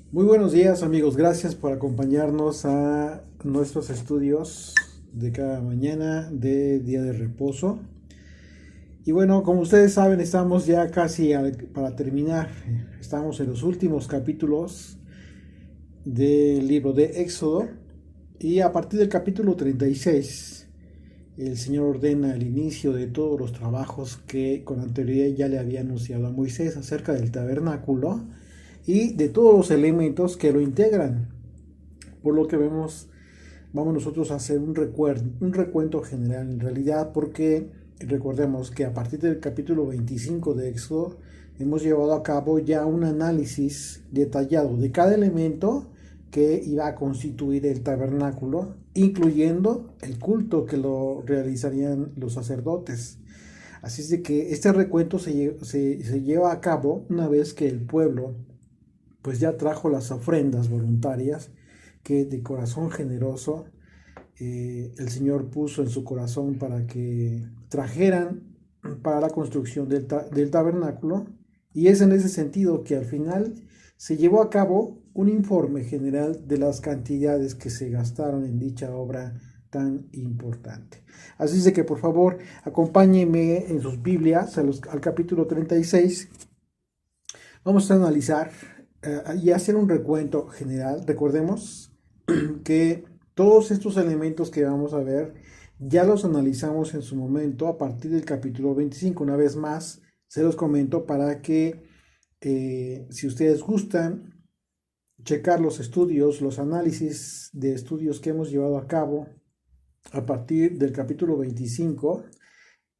Muy buenos días amigos, gracias por acompañarnos a nuestros estudios de cada mañana de día de reposo. Y bueno, como ustedes saben, estamos ya casi para terminar. Estamos en los últimos capítulos del libro de Éxodo y a partir del capítulo 36 el Señor ordena el inicio de todos los trabajos que con anterioridad ya le había anunciado a Moisés acerca del tabernáculo y de todos los elementos que lo integran. Por lo que vamos nosotros a hacer un recuento general en realidad, porque recordemos que a partir del capítulo 25 de Éxodo hemos llevado a cabo ya un análisis detallado de cada elemento que iba a constituir el tabernáculo, incluyendo el culto que lo realizarían los sacerdotes. Así es de que este recuento se lleva a cabo una vez que el pueblo pues ya trajo las ofrendas voluntarias que de corazón generoso el Señor puso en su corazón para que trajeran para la construcción del tabernáculo. Y es en ese sentido que al final se llevó a cabo un informe general de las cantidades que se gastaron en dicha obra tan importante. Así es de que por favor acompáñenme en sus Biblias al capítulo 36. Vamos a analizar y hacer un recuento general. Recordemos que todos estos elementos que vamos a ver ya los analizamos en su momento a partir del capítulo 25. Una vez más, se los comento para que si ustedes gustan checar los estudios, los análisis de estudios que hemos llevado a cabo a partir del capítulo 25,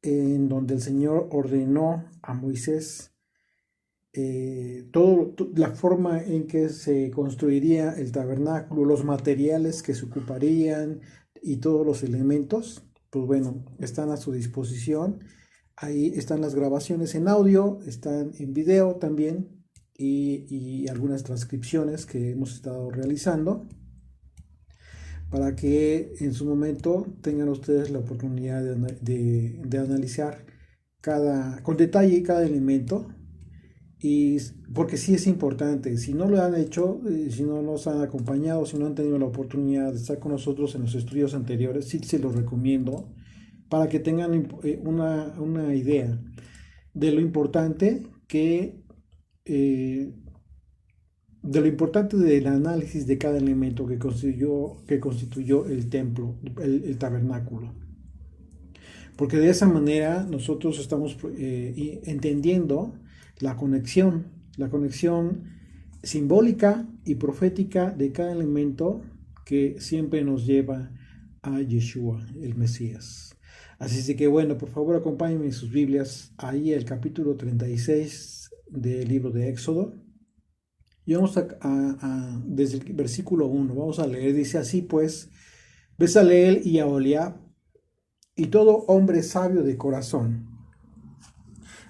en donde el Señor ordenó a Moisés la forma en que se construiría el tabernáculo, los materiales que se ocuparían y todos los elementos, pues bueno, están a su disposición. Ahí están las grabaciones en audio, están en video también y algunas transcripciones que hemos estado realizando para que en su momento tengan ustedes la oportunidad de analizar con detalle cada elemento. Y porque sí es importante, si no lo han hecho, si no nos han acompañado, si no han tenido la oportunidad de estar con nosotros en los estudios anteriores, sí se los recomiendo para que tengan una idea de lo importante eh, de lo importante del análisis de cada elemento que constituyó el templo, el tabernáculo. Porque de esa manera nosotros estamos entendiendo la conexión simbólica y profética de cada elemento que siempre nos lleva a Yeshua, el Mesías. Así es que bueno, por favor acompáñenme en sus Biblias ahí el capítulo 36 del libro de Éxodo. Y vamos desde el versículo 1, vamos a leer, dice así pues, Bezaleel y Aholiab, y todo hombre sabio de corazón,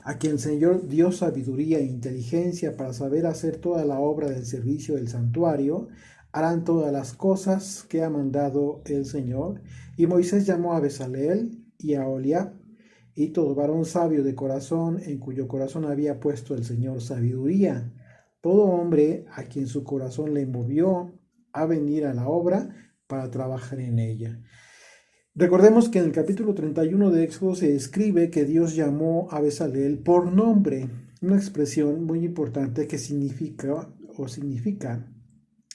a quien el Señor dio sabiduría e inteligencia para saber hacer toda la obra del servicio del santuario, harán todas las cosas que ha mandado el Señor. Y Moisés llamó a Bezaleel y a Aholiab, y todo varón sabio de corazón, en cuyo corazón había puesto el Señor sabiduría, todo hombre a quien su corazón le movió a venir a la obra para trabajar en ella. Recordemos que en el capítulo 31 de Éxodo se escribe que Dios llamó a Bezaleel por nombre, una expresión muy importante que significa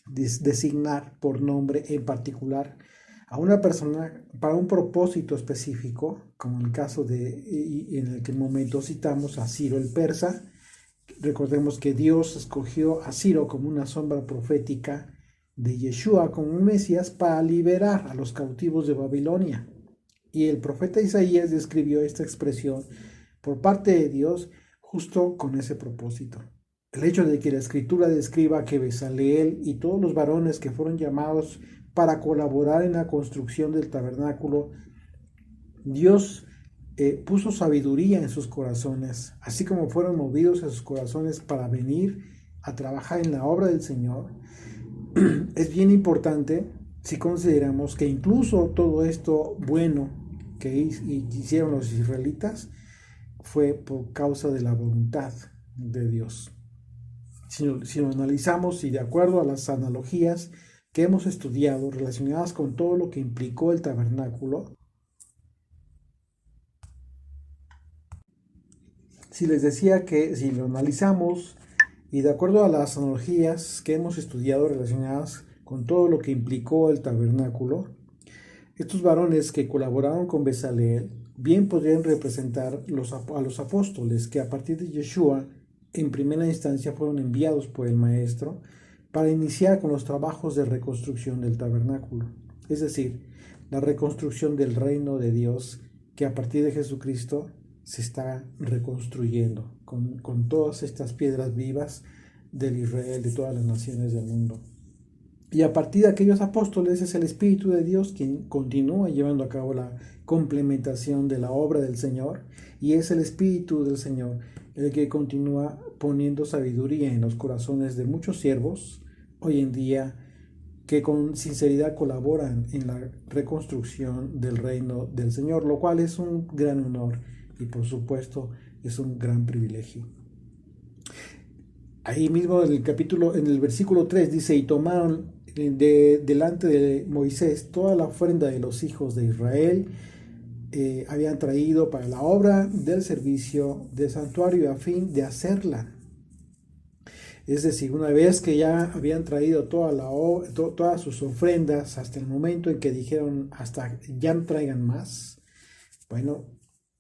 designar por nombre en particular a una persona para un propósito específico, como en el caso en el que momento citamos a Ciro el persa. Recordemos que Dios escogió a Ciro como una sombra profética de Yeshua como un Mesías para liberar a los cautivos de Babilonia. Y el profeta Isaías describió esta expresión por parte de Dios justo con ese propósito. El hecho de que la escritura describa que Bezaleel y todos los varones que fueron llamados para colaborar en la construcción del tabernáculo, Dios puso sabiduría en sus corazones, así como fueron movidos en sus corazones para venir a trabajar en la obra del Señor. Es bien importante si consideramos que incluso todo esto bueno que hicieron los israelitas fue por causa de la voluntad de Dios. si lo analizamos y de acuerdo a las analogías que hemos estudiado relacionadas con todo lo que implicó el tabernáculo, si les decía que si lo analizamos y de acuerdo a las analogías que hemos estudiado relacionadas con todo lo que implicó el tabernáculo, estos varones que colaboraron con Bezaleel bien podrían representar a los apóstoles que a partir de Yeshua en primera instancia fueron enviados por el Maestro para iniciar con los trabajos de reconstrucción del tabernáculo, es decir, la reconstrucción del reino de Dios que a partir de Jesucristo se está reconstruyendo con todas estas piedras vivas del Israel, de todas las naciones del mundo. Y a partir de aquellos apóstoles es el Espíritu de Dios quien continúa llevando a cabo la complementación de la obra del Señor, y es el Espíritu del Señor el que continúa poniendo sabiduría en los corazones de muchos siervos hoy en día que con sinceridad colaboran en la reconstrucción del reino del Señor, lo cual es un gran honor y por supuesto es un gran privilegio. Ahí mismo en el versículo 3 dice, y tomaron delante de Moisés toda la ofrenda de los hijos de Israel, habían traído para la obra del servicio del santuario a fin de hacerla. Es decir, una vez que ya habían traído todas sus ofrendas hasta el momento en que dijeron hasta ya no traigan más, bueno,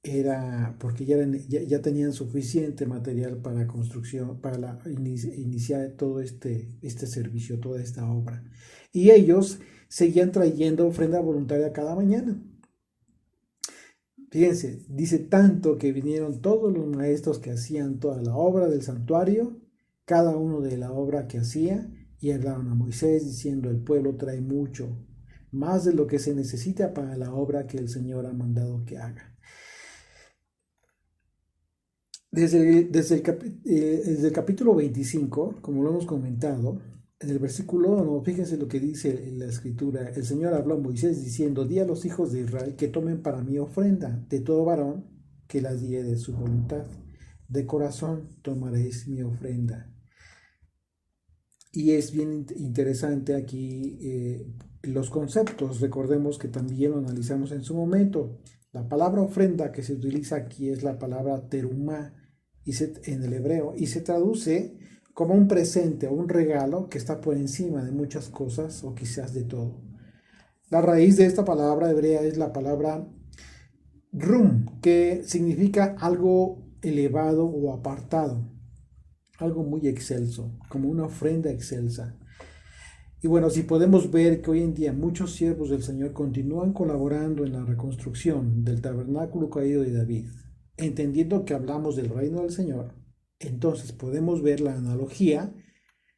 era porque ya tenían suficiente material para construcción, para iniciar todo este servicio, toda esta obra. Y ellos seguían trayendo ofrenda voluntaria cada mañana. Fíjense, dice tanto que vinieron todos los maestros que hacían toda la obra del santuario, cada uno de la obra que hacía, y hablaron a Moisés diciendo, el pueblo trae mucho, más de lo que se necesita para la obra que el Señor ha mandado que haga. Desde el capítulo 25, como lo hemos comentado, en el versículo 1, fíjense lo que dice la escritura. El Señor habló a Moisés diciendo, di a los hijos de Israel que tomen para mí ofrenda de todo varón que la die de su voluntad. De corazón tomaréis mi ofrenda. Y es bien interesante aquí los conceptos. Recordemos que también lo analizamos en su momento. La palabra ofrenda que se utiliza aquí es la palabra terumá en el hebreo y se traduce como un presente o un regalo que está por encima de muchas cosas o quizás de todo. La raíz de esta palabra hebrea es la palabra rum, que significa algo elevado o apartado, algo muy excelso, como una ofrenda excelsa. Y bueno, si podemos ver que hoy en día muchos siervos del Señor continúan colaborando en la reconstrucción del tabernáculo caído de David, entendiendo que hablamos del reino del Señor, entonces podemos ver la analogía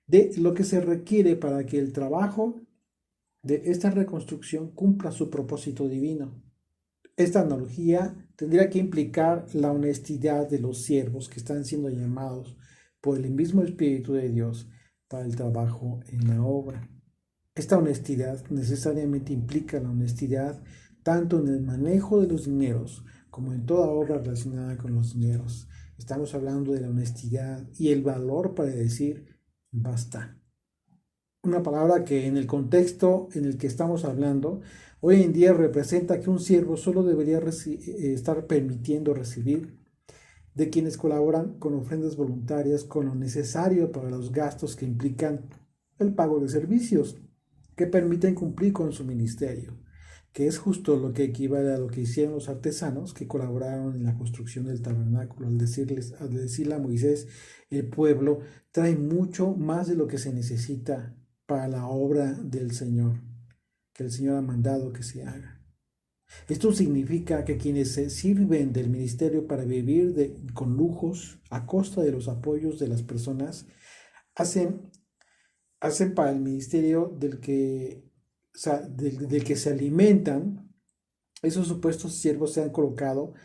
de lo que se requiere para que el trabajo de esta reconstrucción cumpla su propósito divino. Esta analogía tendría que implicar la honestidad de los siervos que están siendo llamados por el mismo Espíritu de Dios para el trabajo en la obra. Esta honestidad necesariamente implica la honestidad tanto en el manejo de los dineros como en toda obra relacionada con los dineros. Estamos hablando de la honestidad y el valor para decir basta. Una palabra que en el contexto en el que estamos hablando, hoy en día representa que un siervo solo debería estar permitiendo recibir de quienes colaboran con ofrendas voluntarias con lo necesario para los gastos que implican el pago de servicios que permiten cumplir con su ministerio, que es justo lo que equivale a lo que hicieron los artesanos que colaboraron en la construcción del tabernáculo, al decirle a Moisés, el pueblo trae mucho más de lo que se necesita para la obra del Señor, que el Señor ha mandado que se haga. Esto significa que quienes se sirven del ministerio para vivir con lujos a costa de los apoyos de las personas, hacen para el ministerio del que se alimentan, esos supuestos siervos se han colocado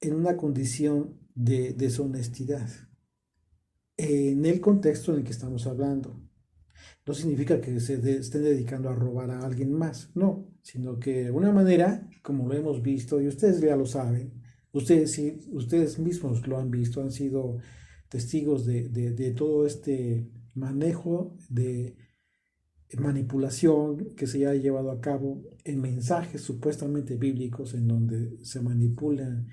en una condición de deshonestidad en el contexto en el que estamos hablando. No significa que se estén dedicando a robar a alguien más, no, sino que de una manera, como lo hemos visto, y ustedes ya lo saben, ustedes mismos lo han visto, han sido testigos de todo este manejo de manipulación que se ha llevado a cabo en mensajes supuestamente bíblicos en donde se manipula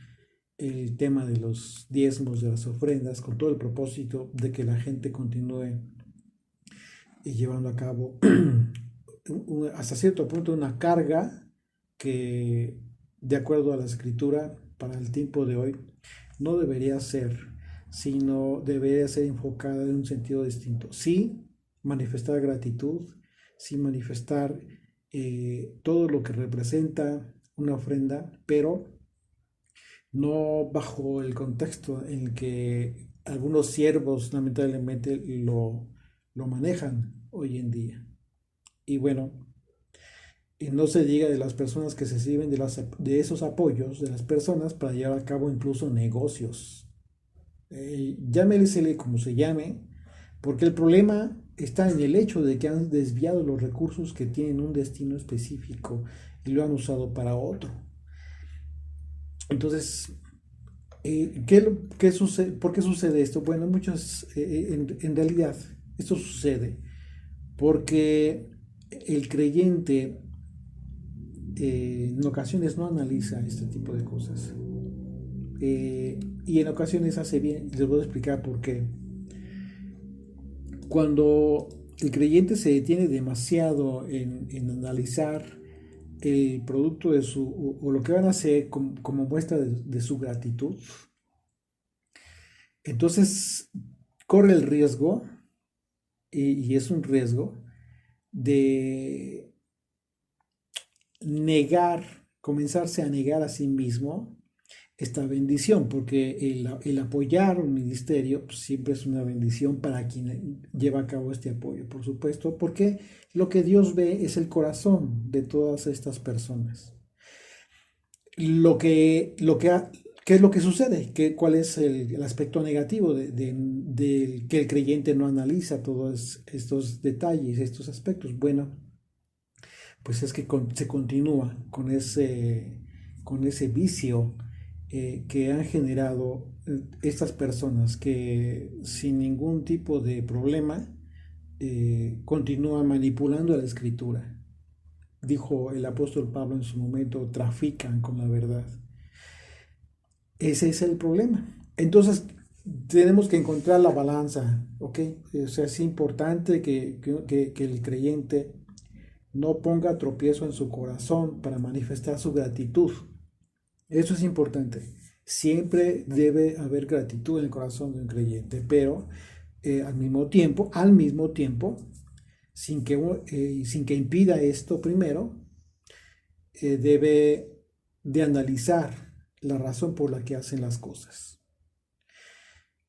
el tema de los diezmos, de las ofrendas, con todo el propósito de que la gente continúe llevando a cabo hasta cierto punto una carga que, de acuerdo a la escritura, para el tiempo de hoy, no debería ser, sino debería ser enfocada en un sentido distinto. Sí, manifestar gratitud, sí manifestar todo lo que representa una ofrenda, pero no bajo el contexto en el que algunos siervos lamentablemente lo manejan hoy en día. Y bueno, y no se diga de las personas que se sirven de esos apoyos de las personas para llevar a cabo incluso negocios. Llámesele como se llame, porque el problema está en el hecho de que han desviado los recursos que tienen un destino específico y lo han usado para otro. Entonces, ¿qué sucede? ¿Por qué sucede esto? Bueno, en realidad, esto sucede porque el creyente en ocasiones no analiza este tipo de cosas. Y en ocasiones hace bien, les voy a explicar por qué. Cuando el creyente se detiene demasiado en analizar el producto de o lo que van a hacer como muestra de su gratitud, entonces corre el riesgo, y es un riesgo, de comenzarse a negar a sí mismo esta bendición, porque el apoyar un ministerio pues, siempre es una bendición para quien lleva a cabo este apoyo, por supuesto, porque lo que Dios ve es el corazón de todas estas personas. ¿Qué es lo que sucede? ¿Cuál es el aspecto negativo de que el creyente no analiza todos estos detalles, estos aspectos? Bueno, pues es que se continúa con ese vicio que han generado estas personas que sin ningún tipo de problema continúan manipulando la escritura. Dijo el apóstol Pablo en su momento, trafican con la verdad. Ese es el problema. Entonces, tenemos que encontrar la balanza, ¿ok? O sea, es importante que el creyente no ponga tropiezo en su corazón para manifestar su gratitud. Eso es importante. Siempre debe haber gratitud en el corazón de un creyente, pero al mismo tiempo, sin que impida esto primero, debe de analizar la razón por la que hacen las cosas.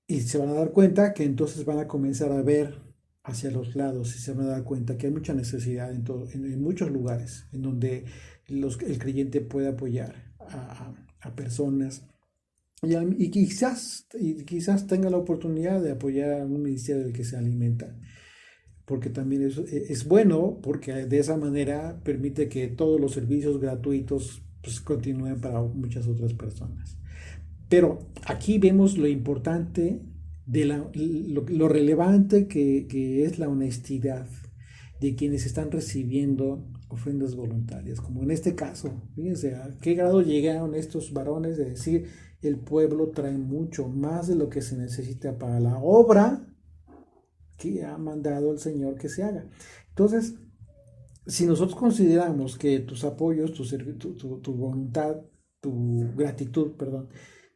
Y se van a dar cuenta que entonces van a comenzar a ver hacia los lados y se van a dar cuenta que hay mucha necesidad en muchos lugares en donde el creyente puede apoyar a personas y quizás tenga la oportunidad de apoyar a un ministerio del que se alimenta, porque también es bueno, porque de esa manera permite que todos los servicios gratuitos pues, continúen para muchas otras personas. Pero aquí vemos lo importante, lo relevante que es la honestidad de quienes están recibiendo ofrendas voluntarias, como en este caso. Fíjense a qué grado llegaron estos varones de decir, el pueblo trae mucho más de lo que se necesita para la obra que ha mandado el Señor que se haga. Entonces, si nosotros consideramos que tus apoyos, tu voluntad, tu gratitud, perdón,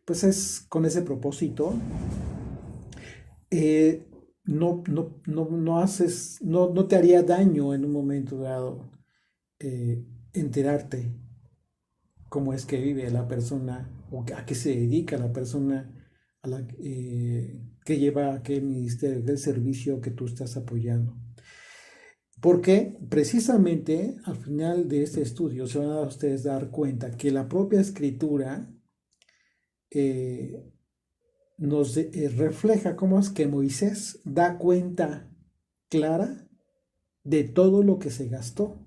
pues es con ese propósito, no te haría daño en un momento dado enterarte cómo es que vive la persona o a qué se dedica la persona que lleva aquel ministerio, aquel servicio que tú estás apoyando. Porque precisamente al final de este estudio se van a ustedes dar cuenta que la propia escritura nos refleja cómo es que Moisés da cuenta clara de todo lo que se gastó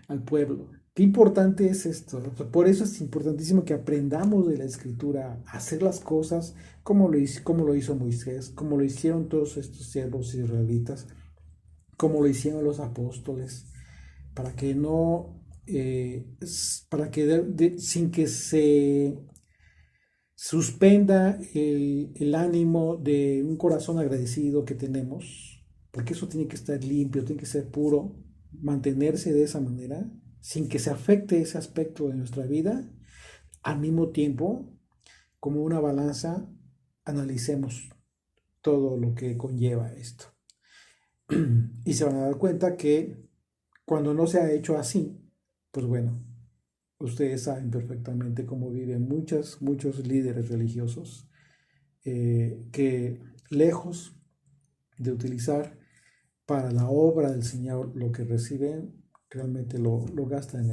al pueblo. Qué importante es esto. Por eso es importantísimo que aprendamos de la escritura a hacer las cosas como lo hizo Moisés, como lo hicieron todos estos siervos israelitas, como lo hicieron los apóstoles, para que no, para que sin que se suspenda el ánimo de un corazón agradecido que tenemos, porque eso tiene que estar limpio, tiene que ser puro, mantenerse de esa manera, sin que se afecte ese aspecto de nuestra vida, al mismo tiempo, como una balanza, analicemos todo lo que conlleva esto. Y se van a dar cuenta que cuando no se ha hecho así, pues bueno, ustedes saben perfectamente cómo viven muchos líderes religiosos que lejos de utilizar para la obra del Señor lo que reciben, realmente lo gastan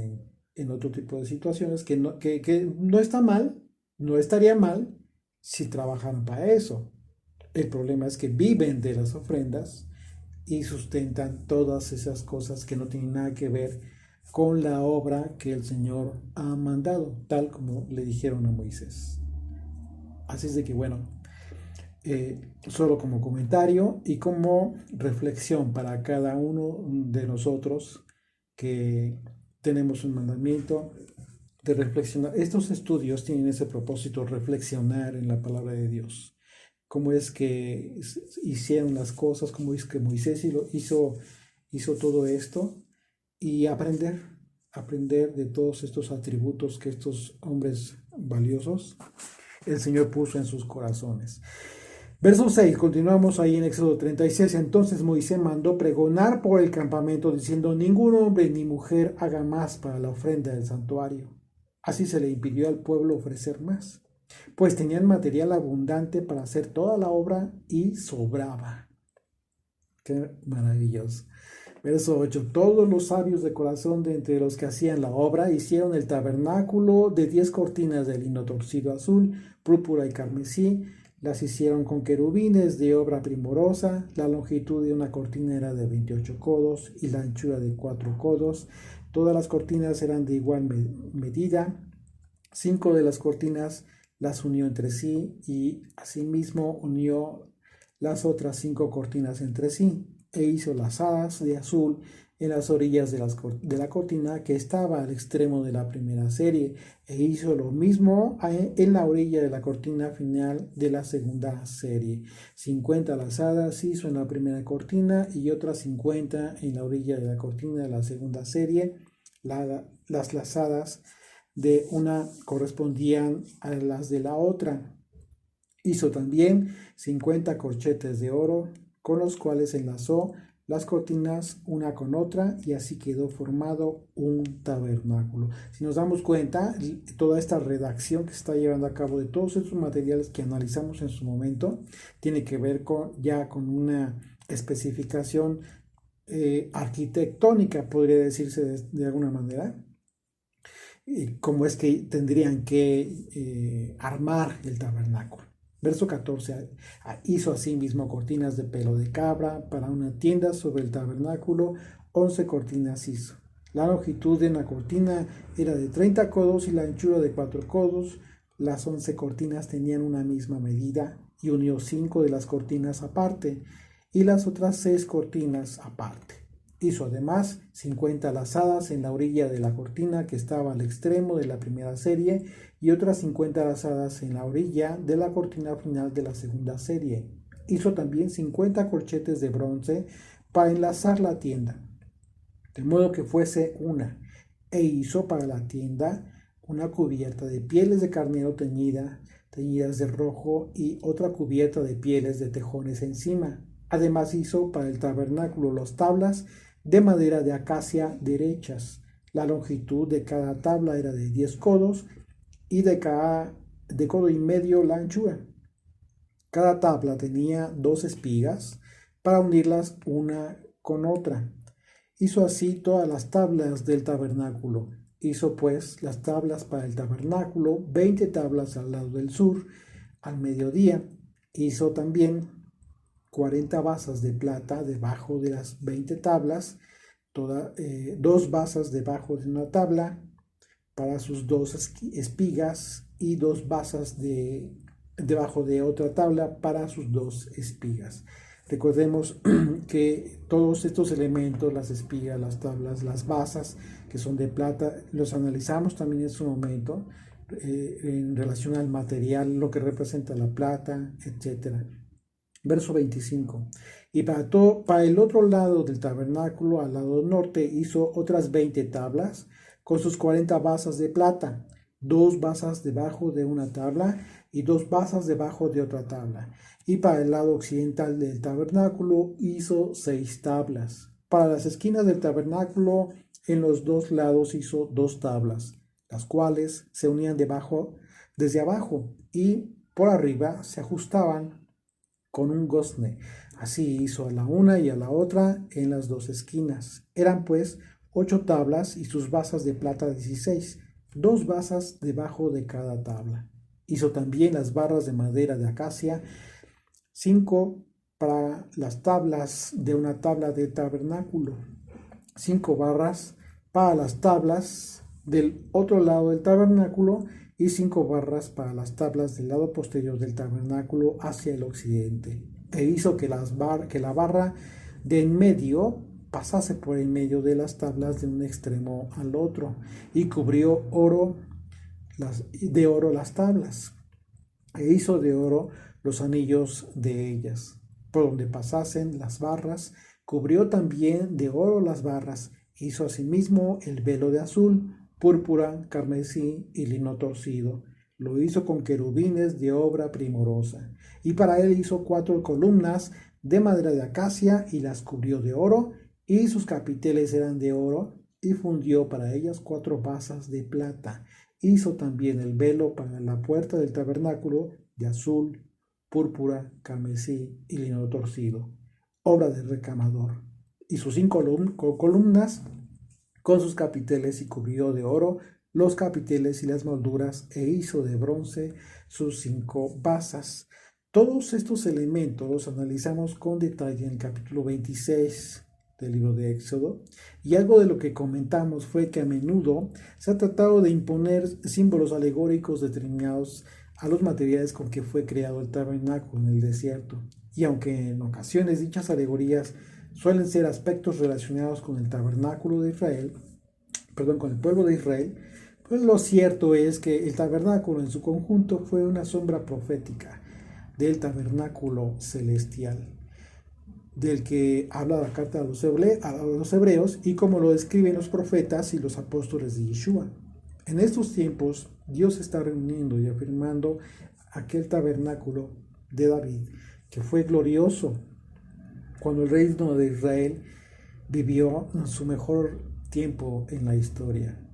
en otro tipo de situaciones que no está mal, no estaría mal si trabajaran para eso. El problema es que viven de las ofrendas y sustentan todas esas cosas que no tienen nada que ver con la obra que el Señor ha mandado, tal como le dijeron a Moisés. Así es de que, bueno, solo como comentario y como reflexión para cada uno de nosotros que tenemos un mandamiento de reflexionar. Estos estudios tienen ese propósito, reflexionar en la palabra de Dios. Cómo es que hicieron las cosas, cómo es que Moisés hizo todo esto y aprender de todos estos atributos que estos hombres valiosos el Señor puso en sus corazones. Verso 6, continuamos ahí en Éxodo 36. Entonces Moisés mandó pregonar por el campamento diciendo: ningún hombre ni mujer haga más para la ofrenda del santuario. Así se le impidió al pueblo ofrecer más, pues tenían material abundante para hacer toda la obra y sobraba. Qué maravilloso. Verso 8. Todos los sabios de corazón de entre los que hacían la obra hicieron el tabernáculo de 10 cortinas de lino torcido azul, púrpura y carmesí. Las hicieron con querubines de obra primorosa. La longitud de una cortina era de 28 codos y la anchura de 4 codos. Todas las cortinas eran de igual medida. 5 de las cortinas las unió entre sí y asimismo unió las otras 5 cortinas entre sí, e hizo lazadas de azul en las orillas de la cortina que estaba al extremo de la primera serie, e hizo lo mismo en la orilla de la cortina final de la segunda serie. 50 lazadas hizo en la primera cortina y otras 50 en la orilla de la cortina de la segunda serie. Las lazadas de una correspondían a las de la otra. Hizo también 50 corchetes de oro, con los cuales enlazó las cortinas una con otra, y así quedó formado un tabernáculo. Si nos damos cuenta, toda esta redacción que se está llevando a cabo de todos estos materiales que analizamos en su momento, tiene que ver ya con una especificación arquitectónica, podría decirse de alguna manera. Cómo es que tendrían que armar el tabernáculo. Verso 14. Hizo asimismo cortinas de pelo de cabra para una tienda sobre el tabernáculo. 11 cortinas hizo. La longitud de una cortina era de 30 codos y la anchura de 4 codos. Las 11 cortinas tenían una misma medida, y unió 5 de las cortinas aparte y las otras 6 cortinas aparte. Hizo además 50 lazadas en la orilla de la cortina que estaba al extremo de la primera serie y otras 50 lazadas en la orilla de la cortina final de la segunda serie. Hizo también 50 corchetes de bronce para enlazar la tienda, de modo que fuese una, e hizo para la tienda una cubierta de pieles de carnero teñidas de rojo, y otra cubierta de pieles de tejones encima. Además hizo para el tabernáculo las tablas de madera de acacia derechas. La longitud de cada tabla era de 10 codos y de codo y medio la anchura. Cada tabla tenía 2 espigas para unirlas una con otra. Hizo así todas las tablas del tabernáculo. Hizo pues las tablas para el tabernáculo, 20 tablas al lado del sur, al mediodía. Hizo también 40 basas de plata debajo de las 20 tablas, dos basas debajo de una tabla para sus dos espigas y dos basas debajo de otra tabla para sus dos espigas. Recordemos que todos estos elementos, las espigas, las tablas, las basas que son de plata, los analizamos también en su momento en relación al material, lo que representa la plata, etc. Verso 25. Y para el otro lado del tabernáculo, al lado norte, hizo otras 20 tablas con sus 40 basas de plata, dos basas debajo de una tabla y dos basas debajo de otra tabla. Y para el lado occidental del tabernáculo hizo 6 tablas. Para las esquinas del tabernáculo, en los dos lados hizo 2 tablas, las cuales se unían desde abajo y por arriba se ajustaban con un gozne. Así hizo a la una y a la otra en las dos esquinas. Eran pues 8 tablas y sus basas de plata 16, 2 basas debajo de cada tabla. Hizo también las barras de madera de acacia, 5 para las tablas de una tabla de tabernáculo, 5 barras para las tablas del otro lado del tabernáculo y 5 barras para las tablas del lado posterior del tabernáculo hacia el occidente. E hizo que la barra de en medio pasase por en medio de las tablas de un extremo al otro, y cubrió de oro las tablas, e hizo de oro los anillos de ellas, por donde pasasen las barras. Cubrió también de oro las barras. Hizo asimismo el velo de azul, púrpura, carmesí y lino torcido. Lo hizo con querubines de obra primorosa. Y para él hizo 4 columnas de madera de acacia y las cubrió de oro, y sus capiteles eran de oro, y fundió para ellas 4 basas de plata. Hizo también el velo para la puerta del tabernáculo de azul, púrpura, carmesí y lino torcido, obra del recamador. Y sus 5 columnas con sus capiteles, y cubrió de oro los capiteles y las molduras, e hizo de bronce sus 5 basas. Todos estos elementos los analizamos con detalle en el capítulo 26 del libro de Éxodo, y algo de lo que comentamos fue que a menudo se ha tratado de imponer símbolos alegóricos determinados a los materiales con que fue creado el tabernáculo en el desierto, y aunque en ocasiones dichas alegorías suelen ser aspectos relacionados con el tabernáculo de Israel, con el pueblo de Israel, pues lo cierto es que el tabernáculo en su conjunto fue una sombra profética del tabernáculo celestial, del que habla la carta a los hebreos, y como lo describen los profetas y los apóstoles de Yeshua. En estos tiempos, Dios está reuniendo y afirmando aquel tabernáculo de David, que fue glorioso cuando el reino de Israel vivió su mejor tiempo en la historia.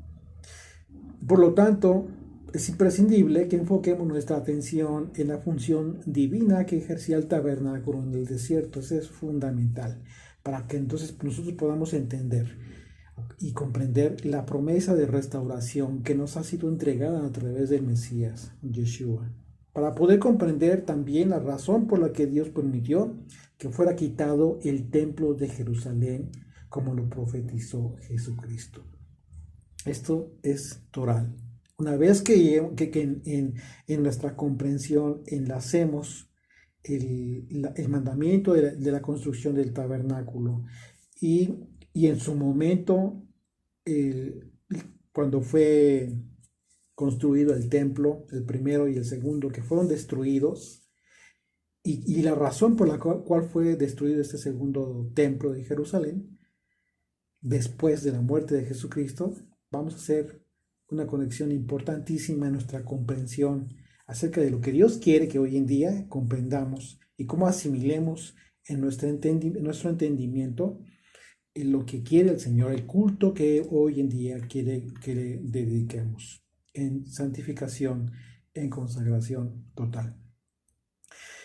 Por lo tanto, es imprescindible que enfoquemos nuestra atención en la función divina que ejercía el tabernáculo en el desierto. Eso es fundamental para que entonces nosotros podamos entender y comprender la promesa de restauración que nos ha sido entregada a través del Mesías, Yeshua, para poder comprender también la razón por la que Dios permitió que fuera quitado el templo de Jerusalén, como lo profetizó Jesucristo. Esto es toral. Una vez que en nuestra comprensión enlacemos el mandamiento de la construcción del tabernáculo y en su momento, cuando fue construido el templo, el primero y el segundo, que fueron destruidos, y la razón por la cual fue destruido este segundo templo de Jerusalén, después de la muerte de Jesucristo, vamos a hacer una conexión importantísima en nuestra comprensión acerca de lo que Dios quiere que hoy en día comprendamos y cómo asimilemos en nuestro entendimiento en lo que quiere el Señor, el culto que hoy en día quiere que le dediquemos en santificación, en consagración total.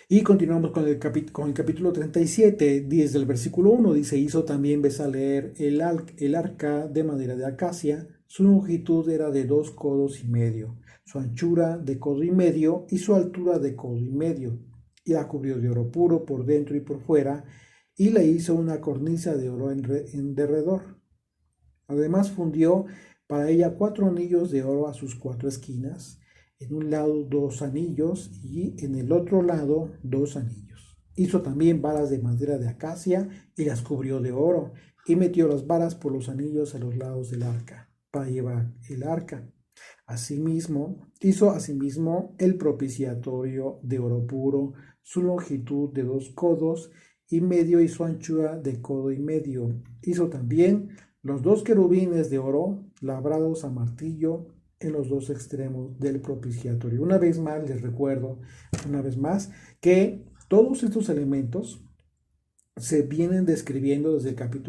Y continuamos con el capítulo 37, desde el versículo 1, dice: hizo también Bezaleel el arca de madera de acacia. Su longitud era de 2 codos y medio, su anchura de codo y medio, y su altura de codo y medio. Y la cubrió de oro puro por dentro y por fuera, y le hizo una cornisa de oro en derredor. Además fundió para ella 4 anillos de oro a sus 4 esquinas, en un lado 2 anillos y en el otro lado 2 anillos. Hizo también varas de madera de acacia y las cubrió de oro, y metió las varas por los anillos a los lados del arca, para llevar el arca. Hizo asimismo el propiciatorio de oro puro, su longitud de 2 codos y medio y su anchura de codo y medio. Hizo también los 2 querubines de oro labrados a martillo en los 2 extremos del propiciatorio. Una vez más, les recuerdo, que todos estos elementos se vienen describiendo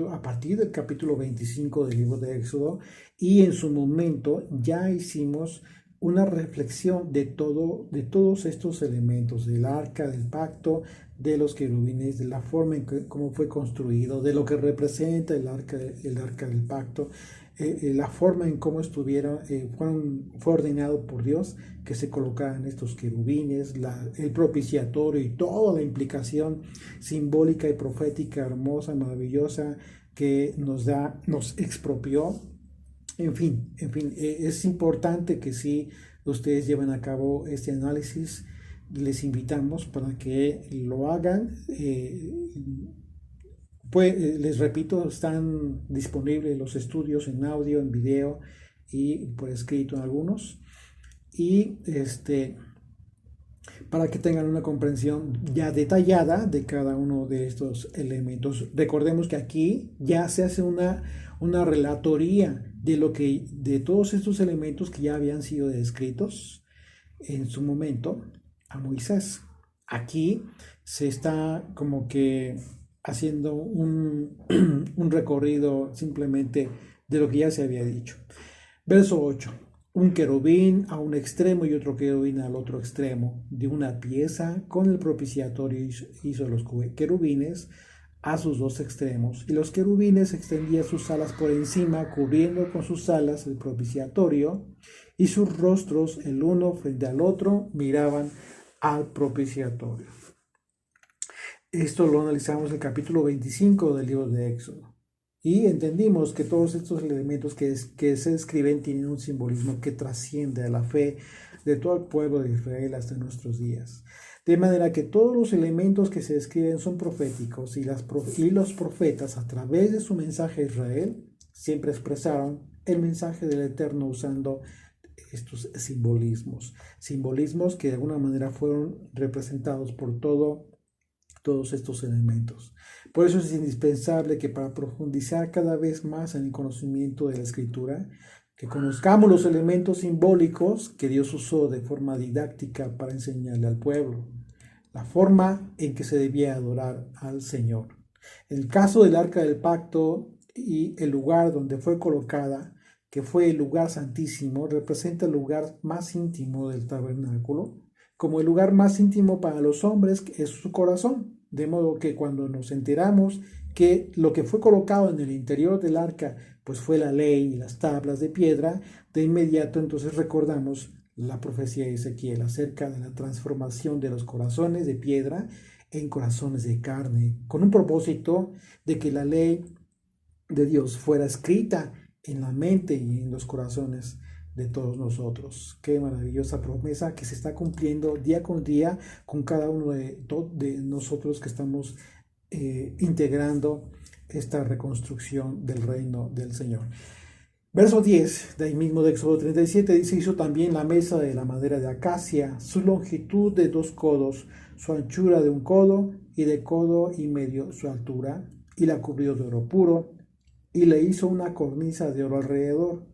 a partir del capítulo 25 del libro de Éxodo, y en su momento ya hicimos una reflexión de todos estos elementos, del arca del pacto, de los querubines, de la forma en cómo fue construido, de lo que representa el arca del pacto, la forma en cómo fue ordenado por Dios que se colocaran estos querubines, el propiciatorio y toda la implicación simbólica y profética hermosa, maravillosa que nos expropió. En fin, es importante que si ustedes lleven a cabo este análisis, les invitamos para que lo hagan. Les repito, están disponibles los estudios en audio, en video y por escrito en algunos. Y para que tengan una comprensión ya detallada de cada uno de estos elementos. Recordemos que aquí ya se hace una relatoría de todos estos elementos que ya habían sido descritos en su momento a Moisés. Aquí se está como que haciendo un recorrido simplemente de lo que ya se había dicho. Verso 8. Un querubín a un extremo y otro querubín al otro extremo de una pieza. Con el propiciatorio hizo los querubines a sus 2 extremos, y los querubines extendían sus alas por encima, cubriendo con sus alas el propiciatorio, y sus rostros, el uno frente al otro, miraban al propiciatorio. Esto lo analizamos en el capítulo 25 del libro de Éxodo. Y entendimos que todos estos elementos que se escriben tienen un simbolismo que trasciende a la fe de todo el pueblo de Israel hasta nuestros días. De manera que todos los elementos que se escriben son proféticos, y los profetas, a través de su mensaje a Israel, siempre expresaron el mensaje del Eterno usando estos simbolismos que de alguna manera fueron representados por todos estos elementos. Por eso es indispensable que, para profundizar cada vez más en el conocimiento de la Escritura, que conozcamos los elementos simbólicos que Dios usó de forma didáctica para enseñarle al pueblo, la forma en que se debía adorar al Señor. En el caso del Arca del Pacto y el lugar donde fue colocada, que fue el lugar santísimo, representa el lugar más íntimo del tabernáculo, como el lugar más íntimo para los hombres es su corazón. De modo que cuando nos enteramos que lo que fue colocado en el interior del arca pues fue la ley y las tablas de piedra, de inmediato entonces recordamos la profecía de Ezequiel acerca de la transformación de los corazones de piedra en corazones de carne, con un propósito de que la ley de Dios fuera escrita en la mente y en los corazones de todos nosotros. Qué maravillosa promesa que se está cumpliendo día con día con cada uno de nosotros que estamos integrando esta reconstrucción del reino del Señor. Verso 10, de ahí mismo de Éxodo 37, dice: hizo también la mesa de la madera de acacia, su longitud de 2 codos, su anchura de 1 codo, y de codo y medio su altura, y la cubrió de oro puro, y le hizo una cornisa de oro alrededor.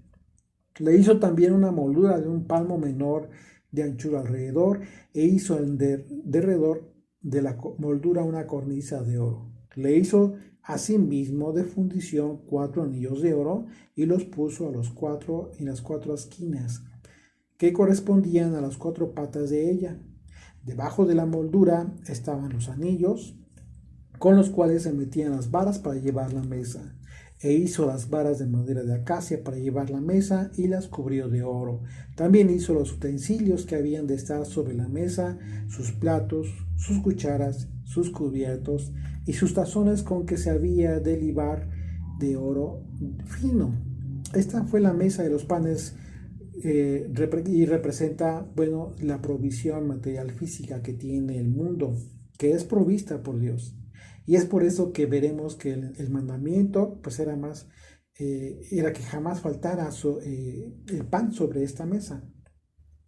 Le hizo también una moldura de 1 palmo menor de anchura alrededor, e hizo en derredor de la moldura una cornisa de oro. Le hizo asimismo de fundición 4 anillos de oro, y los puso en las 4 esquinas, que correspondían a las 4 patas de ella. Debajo de la moldura estaban los anillos, con los cuales se metían las varas para llevar la mesa. E hizo las varas de madera de acacia para llevar la mesa, y las cubrió de oro. También hizo los utensilios que habían de estar sobre la mesa, sus platos, sus cucharas, sus cubiertos, y sus tazones con que se había de libar de oro fino. Esta fue la mesa de los panes y representa, bueno, la provisión material física que tiene el mundo, que es provista por Dios. Y es por eso que veremos que el mandamiento, pues era que jamás faltara el pan sobre esta mesa.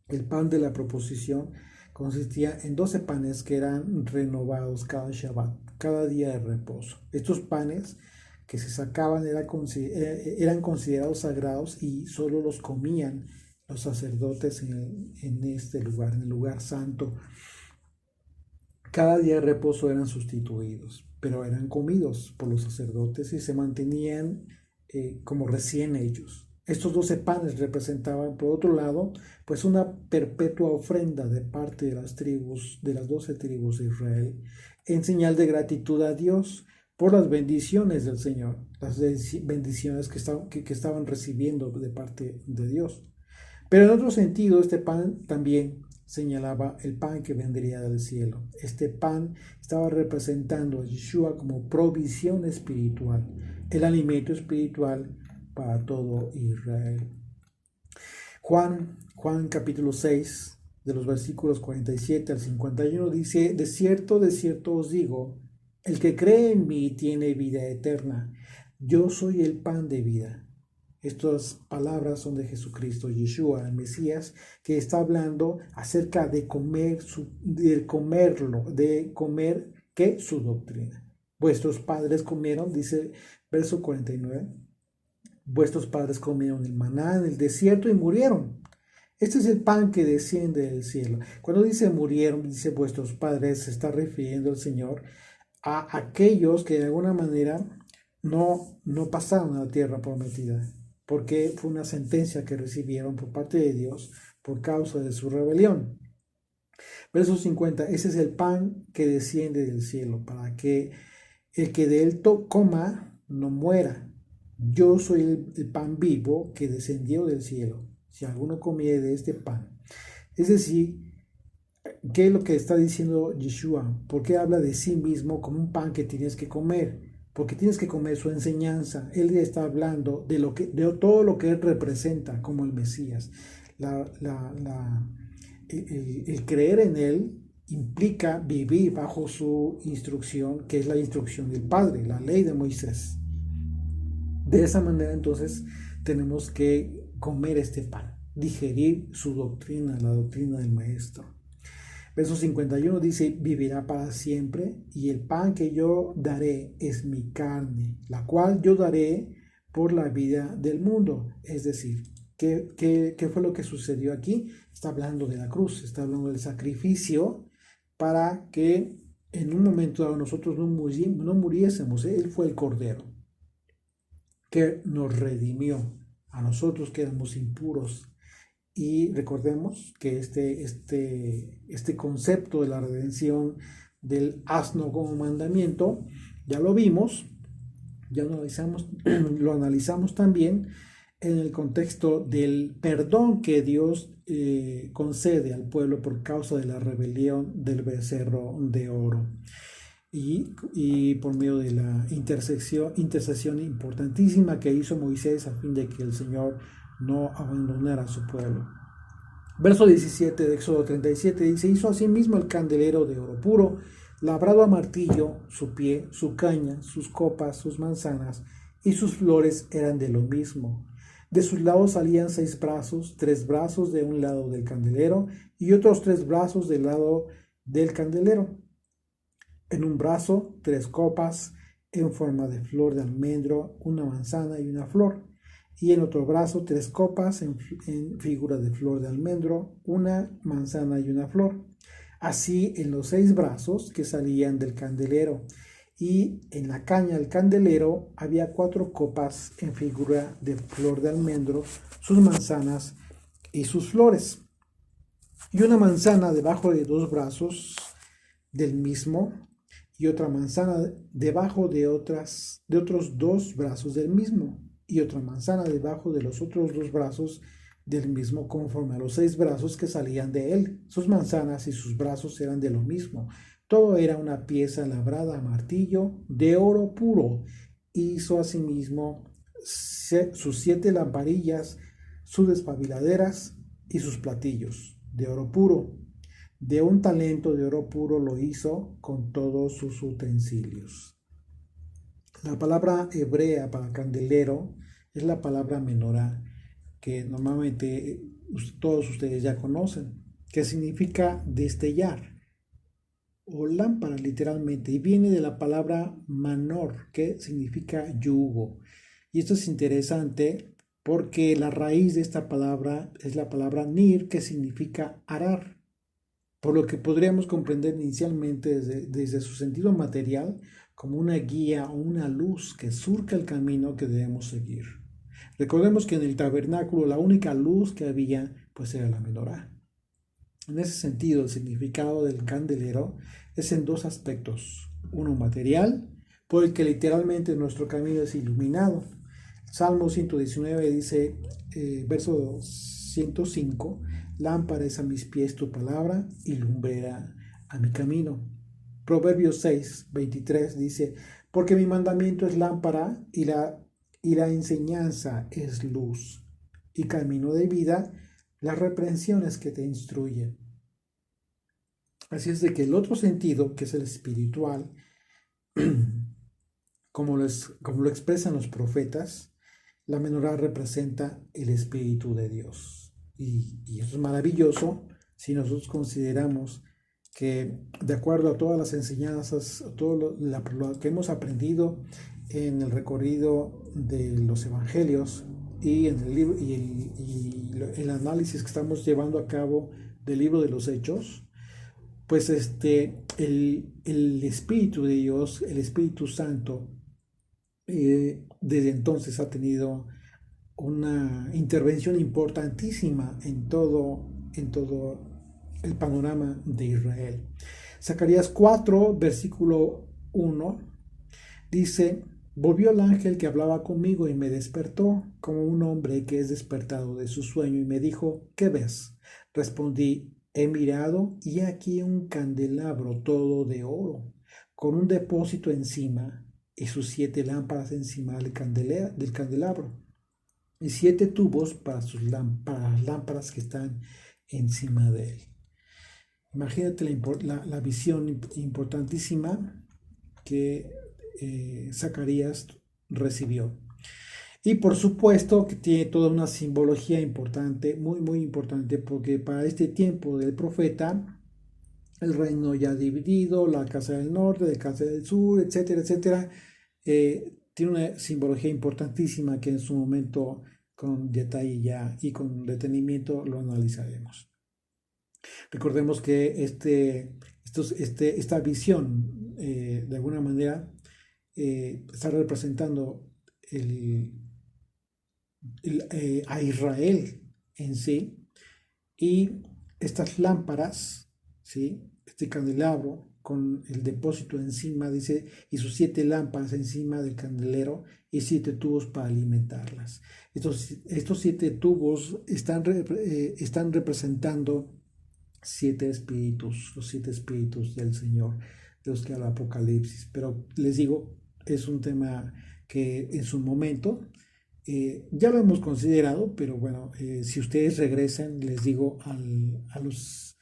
El pan de la proposición consistía en 12 panes que eran renovados cada Shabbat, cada día de reposo. Estos panes que se sacaban eran considerados sagrados y solo los comían los sacerdotes en este lugar, en el lugar santo. Cada día de reposo eran sustituidos, pero eran comidos por los sacerdotes y se mantenían como recién hechos. Estos 12 panes representaban, por otro lado, pues una perpetua ofrenda de parte de las 12 tribus de Israel, en señal de gratitud a Dios por las bendiciones del Señor, las bendiciones que estaban recibiendo de parte de Dios. Pero en otro sentido, este pan también señalaba el pan que vendría del cielo. Este pan estaba representando a Yeshua como provisión espiritual, el alimento espiritual para todo Israel. Juan capítulo 6, de los versículos 47 al 51 dice: de cierto os digo, el que cree en mí tiene vida eterna. Yo soy el pan de vida. Estas palabras son de Jesucristo, Yeshua, el Mesías, que está hablando acerca de comer ¿qué? Su doctrina. Vuestros padres comieron, dice verso 49, vuestros padres comieron el maná en el desierto y murieron. Este es el pan que desciende del cielo. Cuando dice murieron, dice vuestros padres, se está refiriendo el Señor a aquellos que de alguna manera no pasaron a la tierra prometida, porque fue una sentencia que recibieron por parte de Dios por causa de su rebelión. Verso 50, ese es el pan que desciende del cielo, para que el que de él coma no muera. Yo soy el pan vivo que descendió del cielo. Si alguno comiere de este pan. Es decir, ¿qué es lo que está diciendo Yeshua? ¿Por qué habla de sí mismo como un pan que tienes que comer? Porque tienes que comer su enseñanza. Él está hablando de todo lo que él representa como el Mesías. El creer en él implica vivir bajo su instrucción, que es la instrucción del Padre, la ley de Moisés. De esa manera, entonces, tenemos que comer este pan, digerir su doctrina, la doctrina del Maestro. Verso 51 dice: vivirá para siempre, y el pan que yo daré es mi carne, la cual yo daré por la vida del mundo. Es decir, ¿qué fue lo que sucedió aquí? Está hablando de la cruz, está hablando del sacrificio para que en un momento dado nosotros no muriésemos. Él fue el Cordero que nos redimió a nosotros que éramos impuros. Y recordemos que este concepto de la redención del asno como mandamiento, ya lo vimos, ya lo analizamos también en el contexto del perdón que Dios concede al pueblo por causa de la rebelión del becerro de oro. Y por medio de la intercesión importantísima que hizo Moisés a fin de que el Señor no abandonara a su pueblo. Verso 17 de Éxodo 37 dice: hizo asimismo el candelero de oro puro, labrado a martillo, su pie, su caña, sus copas, sus manzanas y sus flores eran de lo mismo. De sus lados salían 6 brazos, 3 brazos de un lado del candelero y otros 3 brazos del lado del candelero. En un brazo 3 copas en forma de flor de almendro, una manzana y una flor. Y en otro brazo 3 copas en figura de flor de almendro, una manzana y una flor. Así en los 6 brazos que salían del candelero. Y en la caña del candelero había 4 copas en figura de flor de almendro, sus manzanas y sus flores. Y una manzana debajo de 2 brazos del mismo, y otra manzana debajo de otros 2 brazos del mismo, y otra manzana debajo de los otros 2 brazos del mismo, conforme a los 6 brazos que salían de él. Sus manzanas y sus brazos eran de lo mismo, Todo era una pieza labrada a martillo de oro puro. Hizo asimismo sus 7 lamparillas, sus despabiladeras y sus platillos de oro puro. De un talento de oro puro lo hizo con todos sus utensilios. La palabra hebrea para candelero es la palabra menorá, que normalmente todos ustedes ya conocen, que significa destellar o lámpara literalmente, y viene de la palabra manor, que significa yugo. Y esto es interesante porque la raíz de esta palabra es la palabra nir, que significa arar, por lo que podríamos comprender inicialmente desde su sentido material como una guía o una luz que surca el camino que debemos seguir. Recordemos que en el tabernáculo la única luz que había pues era la menorá. En ese sentido, el significado del candelero es en 2 aspectos. Uno material, por el que literalmente nuestro camino es iluminado. Salmo 119 dice, verso 105, lámpara es a mis pies tu palabra y lumbrera a mi camino. Proverbios 6, 23 dice, porque mi mandamiento es lámpara y la enseñanza es luz y camino de vida, las reprensiones que te instruyen. Así es de que el otro sentido, que es el espiritual, como lo expresan los profetas, la menorá representa el Espíritu de Dios. Y eso es maravilloso si nosotros consideramos que, de acuerdo a todas las enseñanzas, todo lo que hemos aprendido en el recorrido de los evangelios y en el libro y el análisis que estamos llevando a cabo del libro de los Hechos, pues el Espíritu de Dios, el Espíritu Santo, desde entonces ha tenido una intervención importantísima en todo el panorama de Israel. Zacarías 4, versículo 1, dice, volvió el ángel que hablaba conmigo y me despertó como un hombre que es despertado de su sueño y me dijo, ¿qué ves? Respondí, he mirado y aquí un candelabro todo de oro, con un depósito encima y sus 7 lámparas encima del candelabro y 7 tubos para las lámparas que están encima de él. Imagínate la visión importantísima que Zacarías recibió. Y por supuesto que tiene toda una simbología importante, muy muy importante, porque para este tiempo del profeta, el reino ya dividido, la casa del norte, la casa del sur, etcétera, etcétera, tiene una simbología importantísima que en su momento con detalle ya y con detenimiento lo analizaremos. Recordemos que esta visión de alguna manera está representando a Israel en sí, y estas lámparas, ¿sí? Este candelabro con el depósito encima, dice, y sus 7 lámparas encima del candelero y 7 tubos para alimentarlas. Estos 7 tubos están representando 7 espíritus, los 7 espíritus del Señor, de los que habla Apocalipsis. Pero les digo, es un tema que en su momento ya lo hemos considerado, pero bueno, si ustedes regresan, les digo, a los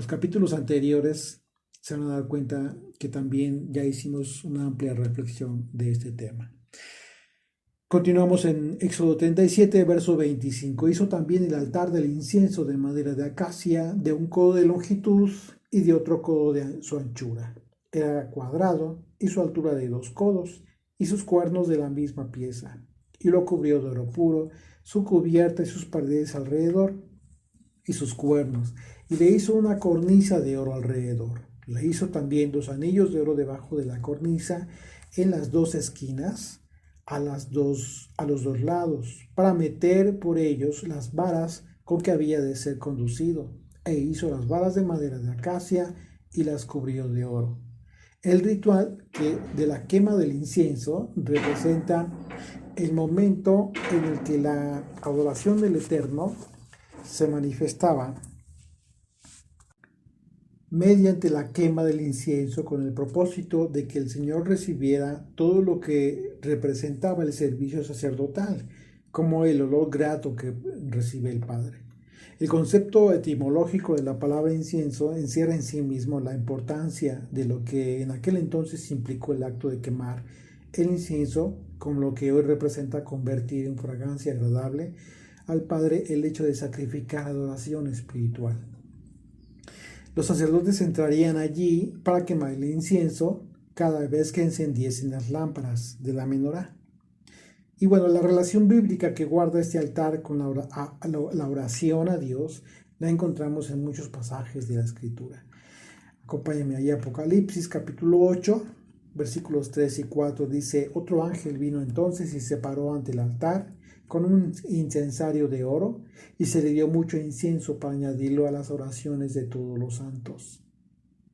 capítulos anteriores, se van a dar cuenta que también ya hicimos una amplia reflexión de este tema. Continuamos en Éxodo 37, verso 25. Hizo también el altar del incienso de madera de acacia, de un codo de longitud y de otro codo de su anchura. Era cuadrado y su altura de 2 codos, y sus cuernos de la misma pieza. Y lo cubrió de oro puro, su cubierta y sus paredes alrededor, y sus cuernos. Y le hizo una cornisa de oro alrededor. Le hizo también 2 anillos de oro debajo de la cornisa, en las 2 esquinas, a los 2 lados, para meter por ellos las varas con que había de ser conducido. E hizo las varas de madera de acacia y las cubrió de oro. El ritual de la quema del incienso representa el momento en el que la adoración del Eterno se manifestaba mediante la quema del incienso con el propósito de que el Señor recibiera todo lo que representaba el servicio sacerdotal, como el olor grato que recibe el Padre. El concepto etimológico de la palabra incienso encierra en sí mismo la importancia de lo que en aquel entonces implicó el acto de quemar el incienso, como lo que hoy representa convertir en fragancia agradable al Padre el hecho de sacrificar adoración espiritual. Los sacerdotes entrarían allí para quemar el incienso cada vez que encendiesen las lámparas de la menorá. Y bueno, la relación bíblica que guarda este altar con la oración a Dios la encontramos en muchos pasajes de la Escritura. Acompáñame ahí a Apocalipsis capítulo 8, versículos 3 y 4. Dice: otro ángel vino entonces y se paró ante el altar con un incensario de oro, y se le dio mucho incienso para añadirlo a las oraciones de todos los santos,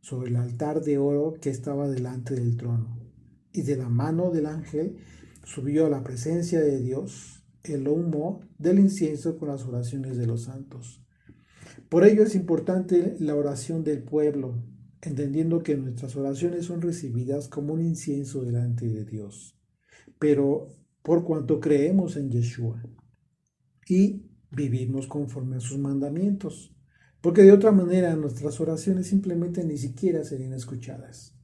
sobre el altar de oro que estaba delante del trono. Y de la mano del ángel subió a la presencia de Dios el humo del incienso con las oraciones de los santos. Por ello es importante la oración del pueblo, entendiendo que nuestras oraciones son recibidas como un incienso delante de Dios, pero por cuanto creemos en Yeshua y vivimos conforme a sus mandamientos, porque de otra manera nuestras oraciones simplemente ni siquiera serían escuchadas.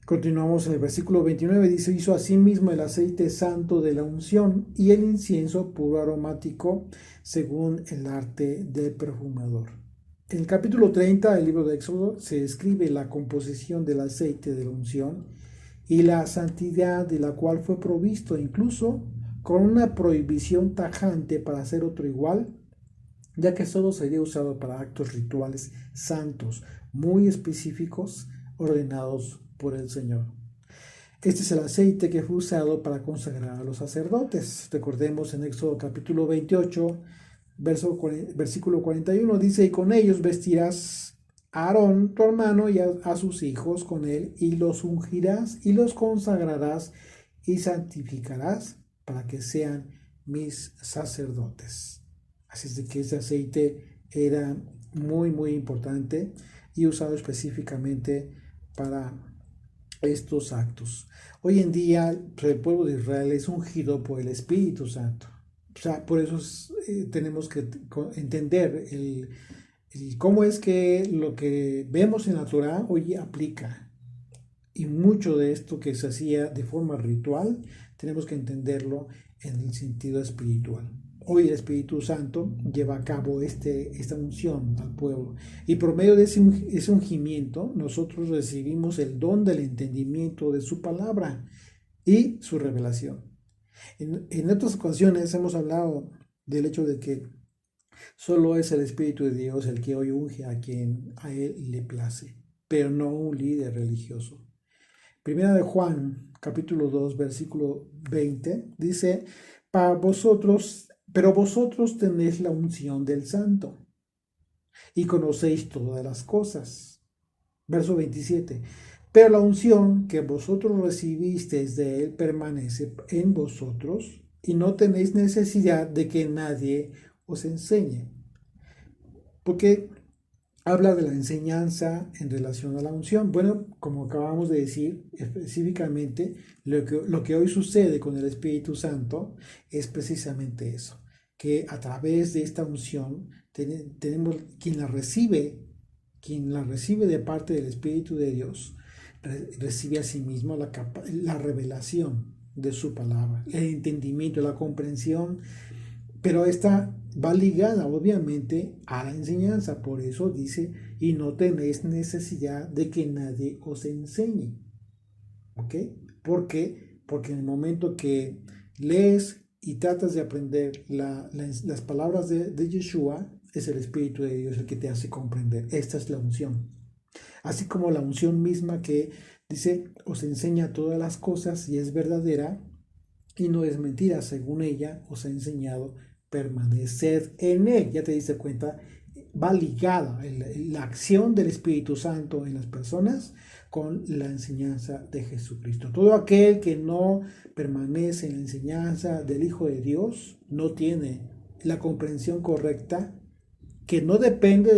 Continuamos en el versículo 29, dice: hizo asimismo el aceite santo de la unción y el incienso puro aromático según el arte del perfumador. En el capítulo 30 del libro de Éxodo se describe la composición del aceite de la unción y la santidad de la cual fue provisto, incluso con una prohibición tajante para hacer otro igual, ya que solo sería usado para actos rituales santos, muy específicos, ordenados por el Señor. Este es el aceite que fue usado para consagrar a los sacerdotes. Recordemos en Éxodo capítulo 28, versículo 41, dice: y con ellos vestirás a Aarón tu hermano y a sus hijos con él, y los ungirás y los consagrarás y santificarás para que sean mis sacerdotes. Así es de que ese aceite era muy importante y usado específicamente para estos actos. Hoy en día el pueblo de Israel es ungido por el Espíritu Santo. O sea, por eso tenemos que entender cómo es que lo que vemos en la Torah hoy aplica. Y mucho de esto que se hacía de forma ritual, tenemos que entenderlo en el sentido espiritual. Hoy el Espíritu Santo lleva a cabo esta unción al pueblo. Y por medio de ese ungimiento, nosotros recibimos el don del entendimiento de su palabra y su revelación. En otras ocasiones hemos hablado del hecho de que solo es el Espíritu de Dios el que hoy unge a quien a él le place, pero no un líder religioso. Primera de Juan, capítulo 2, versículo 20, dice: pero vosotros tenéis la unción del Santo y conocéis todas las cosas. Verso 27, pero la unción que vosotros recibisteis de él permanece en vosotros y no tenéis necesidad de que nadie os enseñe. Porque habla de la enseñanza en relación a la unción. Bueno, como acabamos de decir, específicamente lo que hoy sucede con el Espíritu Santo es precisamente eso, que a través de esta unción tenemos quien la recibe de parte del Espíritu de Dios, recibe a sí mismo la revelación de su palabra, el entendimiento, la comprensión, pero esta va ligada obviamente a la enseñanza. Por eso dice: y no tenéis necesidad de que nadie os enseñe. ¿Ok? ¿Por qué? Porque en el momento que lees y tratas de aprender las palabras de Yeshua, es el Espíritu de Dios el que te hace comprender. Esta es la unción. Así como la unción misma que dice: os enseña todas las cosas y es verdadera y no es mentira, según ella os ha enseñado, permaneced en él. Ya te diste cuenta, va ligada la acción del Espíritu Santo en las personas con la enseñanza de Jesucristo. Todo aquel que no permanece en la enseñanza del Hijo de Dios no tiene la comprensión correcta, que no depende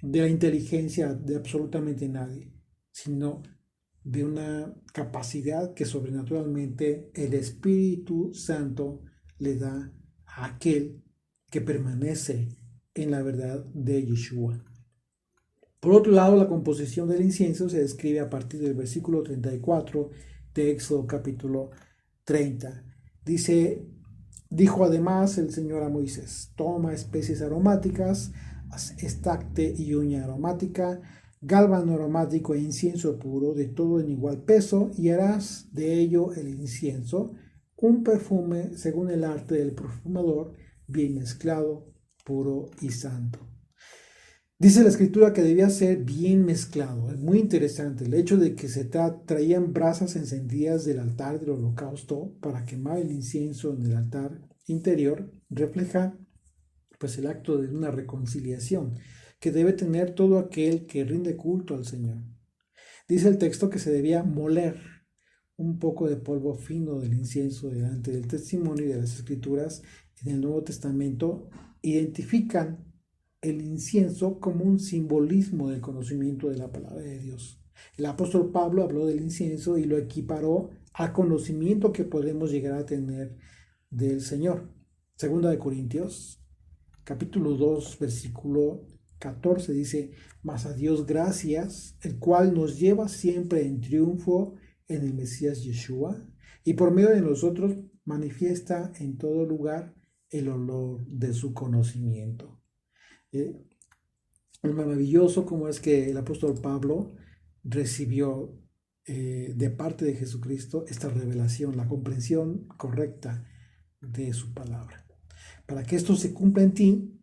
de la inteligencia de absolutamente nadie, sino de una capacidad que sobrenaturalmente el Espíritu Santo le da a aquel que permanece en la verdad de Yeshua. Por otro lado, la composición del incienso se describe a partir del versículo 34 de Éxodo capítulo 30. Dijo además el Señor a Moisés: toma especies aromáticas, estacte y uña aromática, gálbano aromático e incienso puro, de todo en igual peso, y harás de ello el incienso, un perfume según el arte del perfumador, bien mezclado, puro y santo. Dice la escritura que debía ser bien mezclado. Es muy interesante el hecho de que se traían brasas encendidas del altar del holocausto para quemar el incienso en el altar interior. Refleja pues el acto de una reconciliación que debe tener todo aquel que rinde culto al Señor. Dice el texto que se debía moler un poco de polvo fino del incienso delante del testimonio y de las escrituras. En el Nuevo Testamento identifican el incienso como un simbolismo del conocimiento de la palabra de Dios. El apóstol Pablo habló del incienso y lo equiparó al conocimiento que podemos llegar a tener del Señor. Segunda de Corintios, capítulo 2, versículo 14 dice: mas a Dios gracias, el cual nos lleva siempre en triunfo en el Mesías Yeshua, y por medio de nosotros manifiesta en todo lugar el olor de su conocimiento. Es maravilloso cómo es que el apóstol Pablo recibió de parte de Jesucristo esta revelación, la comprensión correcta de su palabra. Para que esto se cumpla en ti,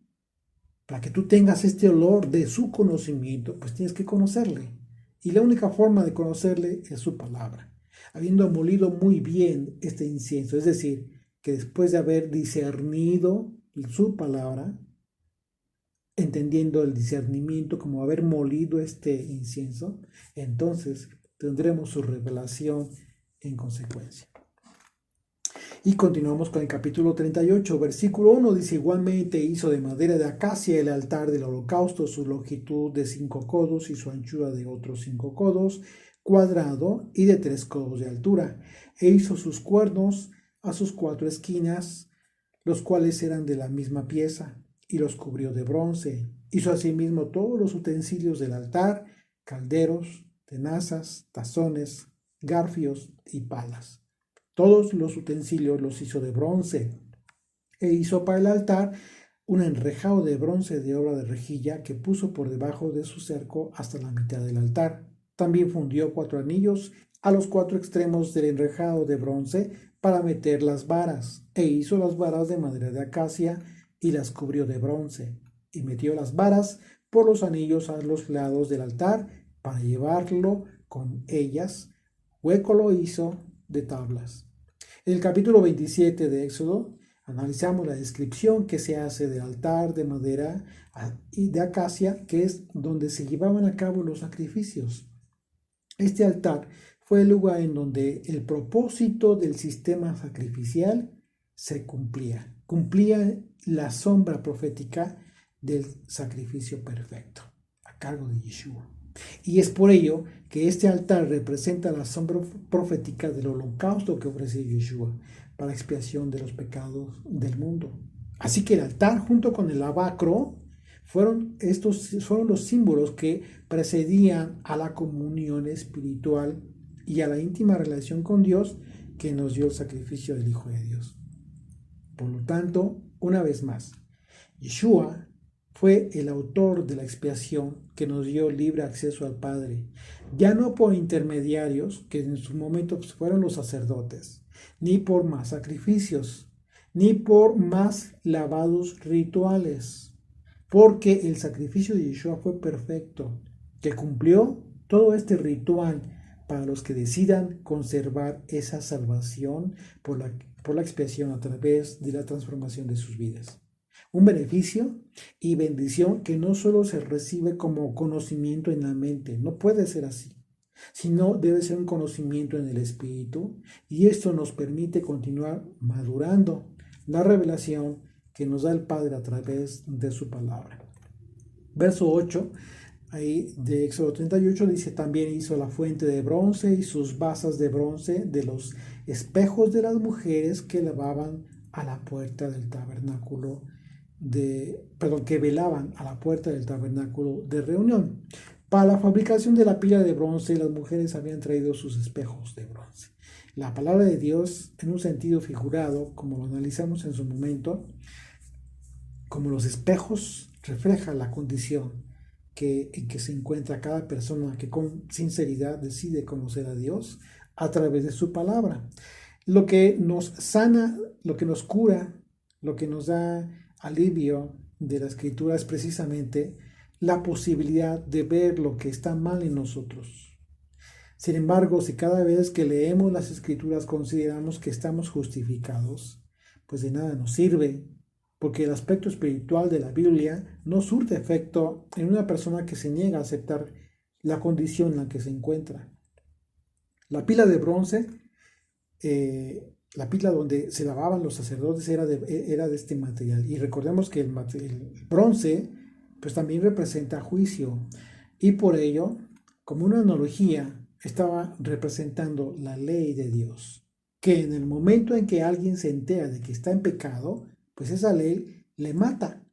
para que tú tengas este olor de su conocimiento, pues tienes que conocerle. Y la única forma de conocerle es su palabra. Habiendo molido muy bien este incienso, es decir, que después de haber discernido su palabra, entendiendo el discernimiento como haber molido este incienso, entonces tendremos su revelación en consecuencia. Y continuamos con el capítulo 38, versículo 1, dice: igualmente hizo de madera de acacia el altar del holocausto, su longitud de 5 codos y su anchura de otros 5 codos, cuadrado y de 3 codos de altura, e hizo sus cuernos a sus 4 esquinas, los cuales eran de la misma pieza, y los cubrió de bronce. Hizo asimismo todos los utensilios del altar: calderos, tenazas, tazones, garfios y palas. Todos los utensilios los hizo de bronce, e hizo para el altar un enrejado de bronce de obra de rejilla que puso por debajo de su cerco hasta la mitad del altar. También fundió 4 anillos a los 4 extremos del enrejado de bronce para meter las varas, e hizo las varas de madera de acacia y las cubrió de bronce, y metió las varas por los anillos a los lados del altar para llevarlo con ellas. Hueco lo hizo de tablas. En el capítulo 27 de Éxodo analizamos la descripción que se hace del altar de madera y de acacia, que es donde se llevaban a cabo los sacrificios. Este altar fue el lugar en donde el propósito del sistema sacrificial se cumplía. Cumplía la sombra profética del sacrificio perfecto a cargo de Yeshua. Y es por ello que este altar representa la sombra profética del holocausto que ofrece Yeshua para expiación de los pecados del mundo. Así que el altar junto con el lavacro fueron los símbolos que precedían a la comunión espiritual y a la íntima relación con Dios que nos dio el sacrificio del Hijo de Dios. Por lo tanto, una vez más, Yeshua fue el autor de la expiación que nos dio libre acceso al Padre, ya no por intermediarios, que en su momento fueron los sacerdotes, ni por más sacrificios, ni por más lavados rituales, porque el sacrificio de Yeshua fue perfecto, que cumplió todo este ritual para los que decidan conservar esa salvación por la expiación a través de la transformación de sus vidas. Un beneficio y bendición que no solo se recibe como conocimiento en la mente, no puede ser así, sino debe ser un conocimiento en el Espíritu, y esto nos permite continuar madurando la revelación que nos da el Padre a través de su palabra. Verso 8, ahí de Éxodo 38 dice, también hizo la fuente de bronce y sus basas de bronce de los espejos de las mujeres que lavaban a la puerta del tabernáculo que velaban a la puerta del tabernáculo de reunión. Para la fabricación de la pila de bronce, las mujeres habían traído sus espejos de bronce. La palabra de Dios, en un sentido figurado, como lo analizamos en su momento, como los espejos, refleja la condición en que se encuentra cada persona que con sinceridad decide conocer a Dios a través de su palabra. Lo que nos sana, lo que nos cura, lo que nos da alivio de la escritura es precisamente la posibilidad de ver lo que está mal en nosotros. Sin embargo, si cada vez que leemos las escrituras consideramos que estamos justificados, pues de nada nos sirve, porque el aspecto espiritual de la Biblia no surte efecto en una persona que se niega a aceptar la condición en la que se encuentra. La pila de bronce, la pila donde se lavaban los sacerdotes era de este material. Y recordemos que el bronce pues también representa juicio. Y por ello, como una analogía, estaba representando la ley de Dios. Que en el momento en que alguien se entera de que está en pecado, pues esa ley le mata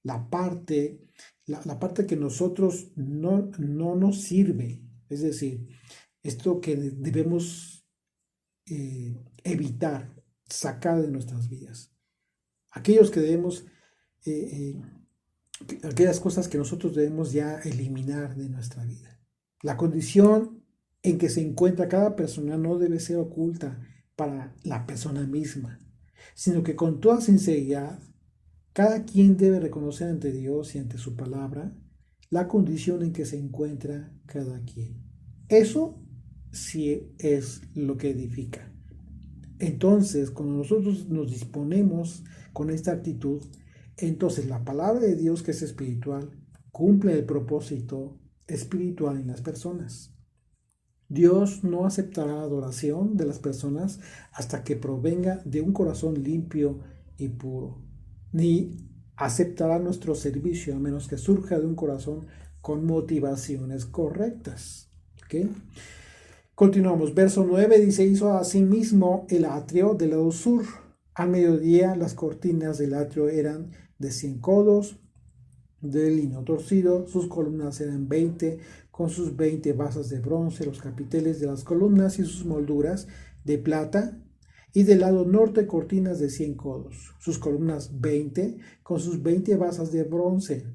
la parte que nosotros no nos sirve. Es decir, esto que debemos evitar, sacar de nuestras vidas. Aquellos que debemos, aquellas cosas que nosotros debemos ya eliminar de nuestra vida. La condición en que se encuentra cada persona no debe ser oculta para la persona misma, sino que con toda sinceridad, cada quien debe reconocer ante Dios y ante su palabra la condición en que se encuentra cada quien. Eso sí es lo que edifica. Entonces, cuando nosotros nos disponemos con esta actitud, entonces la palabra de Dios, que es espiritual, cumple el propósito espiritual en las personas. Dios no aceptará la adoración de las personas hasta que provenga de un corazón limpio y puro, ni aceptará nuestro servicio a menos que surja de un corazón con motivaciones correctas. ¿Okay? Continuamos, verso 9 dice, hizo asimismo el atrio del lado sur. Al mediodía las cortinas del atrio eran de 100 codos de lino torcido, sus columnas eran 20, con sus 20 basas de bronce, los capiteles de las columnas y sus molduras de plata, y del lado norte cortinas de 100 codos, sus columnas 20, con sus 20 basas de bronce,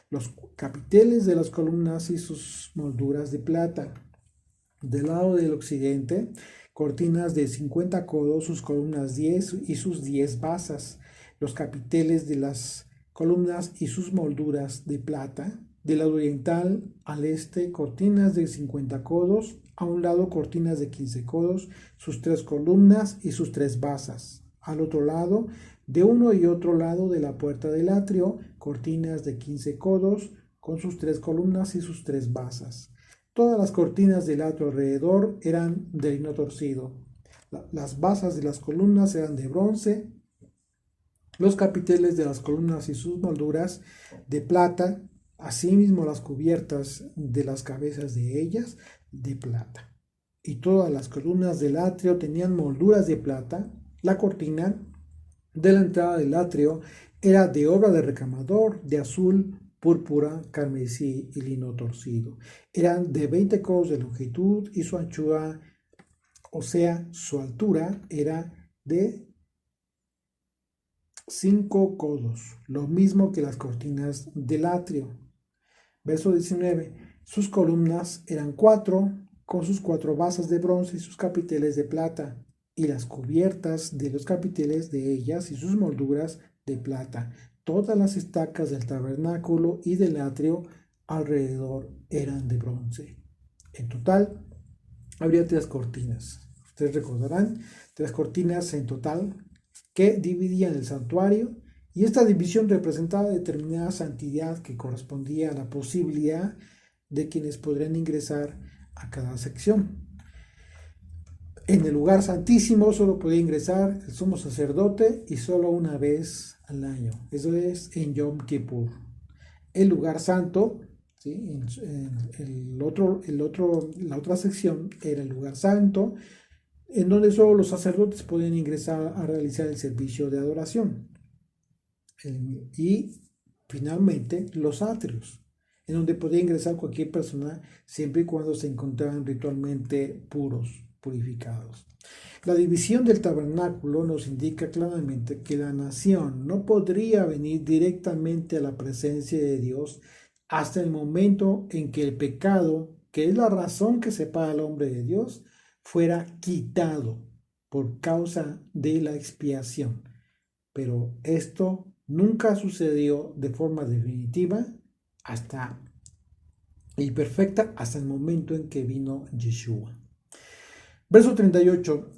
los capiteles de las columnas y sus molduras de plata. Del lado del occidente, cortinas de 50 codos, sus columnas 10 y sus 10 basas, los capiteles de las columnas y sus molduras de plata. Del lado oriental al este, cortinas de 50 codos, a un lado cortinas de 15 codos, sus 3 columnas y sus 3 basas. Al otro lado, de uno y otro lado de la puerta del atrio, cortinas de 15 codos, con sus 3 columnas y sus 3 basas. Todas las cortinas del atrio alrededor eran de lino torcido. Las basas de las columnas eran de bronce, los capiteles de las columnas y sus molduras de plata, asimismo las cubiertas de las cabezas de ellas de plata. Y todas las columnas del atrio tenían molduras de plata. La cortina de la entrada del atrio era de obra de recamador, de azul, púrpura, carmesí y lino torcido. Eran de 20 codos de longitud y su anchura, o sea, su altura era de 5 codos, lo mismo que las cortinas del atrio. Verso 19. Sus columnas eran 4, con sus 4 basas de bronce y sus capiteles de plata, y las cubiertas de los capiteles de ellas y sus molduras de plata. Todas las estacas del tabernáculo y del atrio alrededor eran de bronce. En total, habría 3 cortinas. Ustedes recordarán, 3 cortinas en total que dividían el santuario, y esta división representaba determinada santidad que correspondía a la posibilidad de quienes podrían ingresar a cada sección. En el lugar santísimo solo podía ingresar el sumo sacerdote y solo una vez al año. Eso es en Yom Kippur. el lugar santo, ¿sí? La otra sección era el lugar santo, en donde solo los sacerdotes podían ingresar a realizar el servicio de adoración. Y finalmente los atrios, en donde podía ingresar cualquier persona siempre y cuando se encontraran ritualmente puros, purificados. La división del tabernáculo nos indica claramente que la nación no podría venir directamente a la presencia de Dios hasta el momento en que el pecado, que es la razón que separa al hombre de Dios, fuera quitado por causa de la expiación. Pero esto nunca sucedió de forma definitiva y perfecta hasta el momento en que vino Yeshua. Verso 38,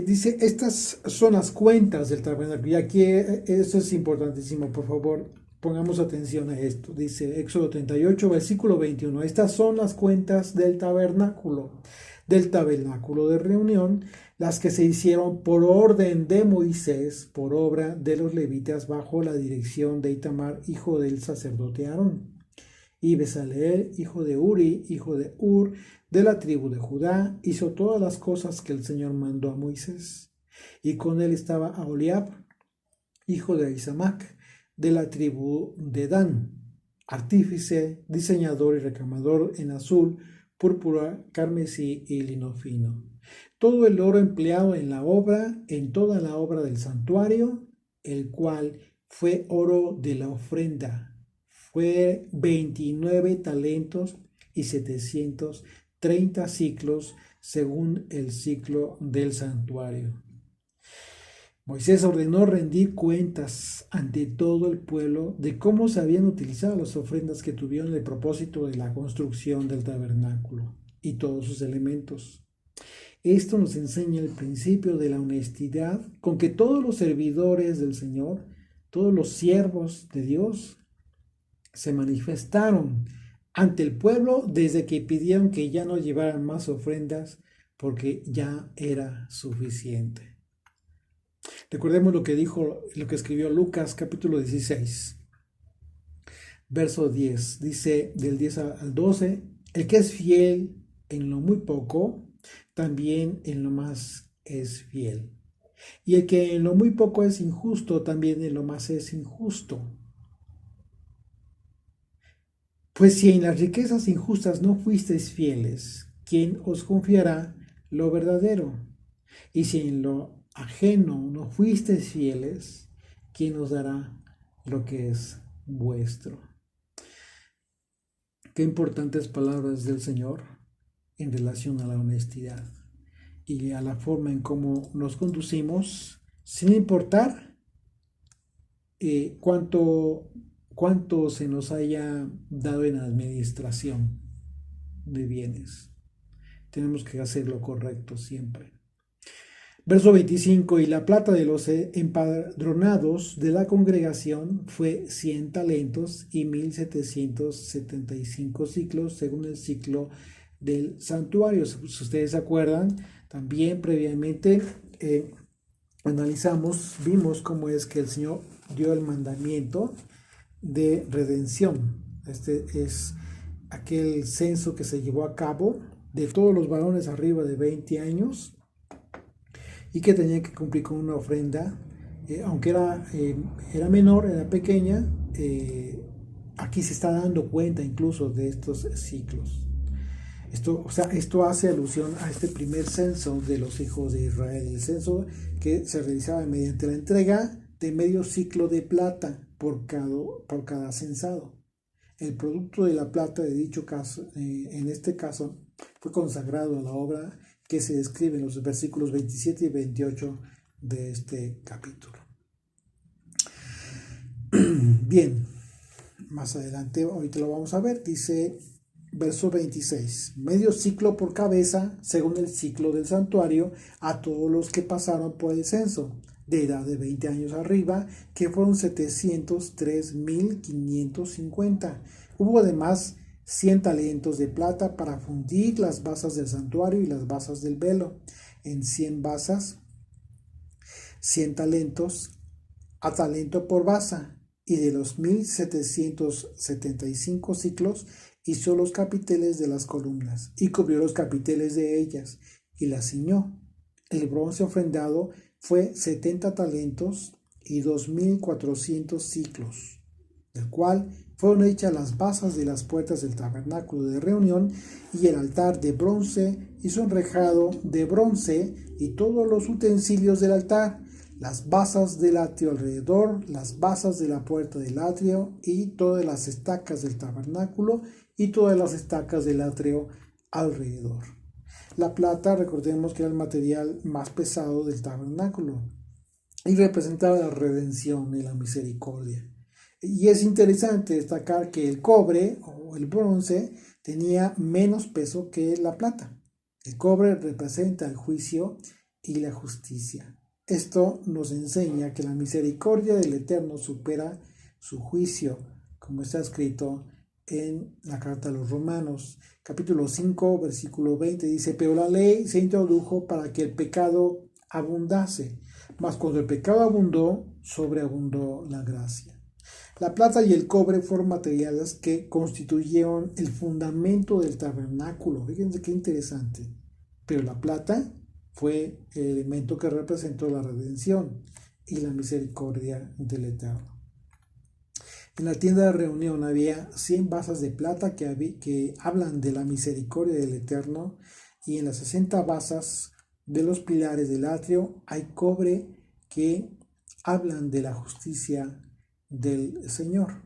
dice, estas son las cuentas del tabernáculo. Y aquí esto es importantísimo, por favor, pongamos atención a esto. Dice Éxodo 38, versículo 21, estas son las cuentas del tabernáculo de reunión, las que se hicieron por orden de Moisés, por obra de los levitas, bajo la dirección de Itamar, hijo del sacerdote Aarón, y Besaleel, hijo de Uri, hijo de Ur, de la tribu de Judá, hizo todas las cosas que el Señor mandó a Moisés. Y con él estaba Aholiab, hijo de Isamac, de la tribu de Dan, artífice, diseñador y recamador en azul, púrpura, carmesí y lino fino. Todo el oro empleado en toda la obra del santuario, el cual fue oro de la ofrenda, fue 29 talentos y 730 ciclos según el ciclo del santuario. Moisés ordenó rendir cuentas ante todo el pueblo de cómo se habían utilizado las ofrendas que tuvieron el propósito de la construcción del tabernáculo y todos sus elementos. Esto nos enseña el principio de la honestidad con que todos los servidores del Señor, todos los siervos de Dios, se manifestaron ante el pueblo desde que pidieron que ya no llevaran más ofrendas porque ya era suficiente. Recordemos lo que escribió Lucas capítulo 16, verso 10. Dice del 10 al 12, el que es fiel en lo muy poco, también en lo más es fiel. Y el que en lo muy poco es injusto, también en lo más es injusto. Pues si en las riquezas injustas no fuisteis fieles, ¿quién os confiará lo verdadero? Y si en lo ajeno no fuisteis fieles, ¿quién os dará lo que es vuestro? Qué importantes palabras del Señor en relación a la honestidad y a la forma en cómo nos conducimos, sin importar cuánto se nos haya dado en administración de bienes. Tenemos que hacer lo correcto siempre. Verso 25, y la plata de los empadronados de la congregación fue 100 talentos y 1775 ciclos según el ciclo del santuario. Si ustedes se acuerdan, también previamente vimos cómo es que el Señor dio el mandamiento de redención. Este es aquel censo que se llevó a cabo de todos los varones arriba de 20 años y que tenían que cumplir con una ofrenda, aunque era menor, era pequeña. Aquí se está dando cuenta incluso de estos ciclos. Esto hace alusión a este primer censo de los hijos de Israel, el censo que se realizaba mediante la entrega de medio ciclo de plata por cada censado. El producto de la plata de dicho caso, en este caso, fue consagrado a la obra que se describe en los versículos 27 y 28 de este capítulo. Bien, más adelante, ahorita lo vamos a ver, dice verso 26, medio ciclo por cabeza, según el ciclo del santuario, a todos los que pasaron por el censo, de edad de 20 años arriba, que fueron 703,550. Hubo además 100 talentos de plata para fundir las basas del santuario y las basas del velo. En 100 basas, 100 talentos a talento por basa, y de los 1775 siclos hizo los capiteles de las columnas, y cubrió los capiteles de ellas, y las ciñó. El bronce ofrendado fue 70 talentos y 2400 siclos, del cual fueron hechas las basas de las puertas del tabernáculo de reunión y el altar de bronce y su enrejado de bronce y todos los utensilios del altar, las basas del atrio alrededor, las basas de la puerta del atrio y todas las estacas del tabernáculo y todas las estacas del atrio alrededor. La plata, recordemos que era el material más pesado del tabernáculo y representaba la redención y la misericordia. Y es interesante destacar que el cobre o el bronce tenía menos peso que la plata. El cobre representa el juicio y la justicia. Esto nos enseña que la misericordia del Eterno supera su juicio, como está escrito en la carta a los Romanos, capítulo 5, versículo 20, dice: pero la ley se introdujo para que el pecado abundase, mas cuando el pecado abundó, sobreabundó la gracia. La plata y el cobre fueron materiales que constituyeron el fundamento del tabernáculo. Fíjense qué interesante. Pero la plata fue el elemento que representó la redención y la misericordia del Eterno. En la tienda de reunión había 100 basas de plata que hablan de la misericordia del Eterno, y en las 60 basas de los pilares del atrio hay cobre que hablan de la justicia del Señor.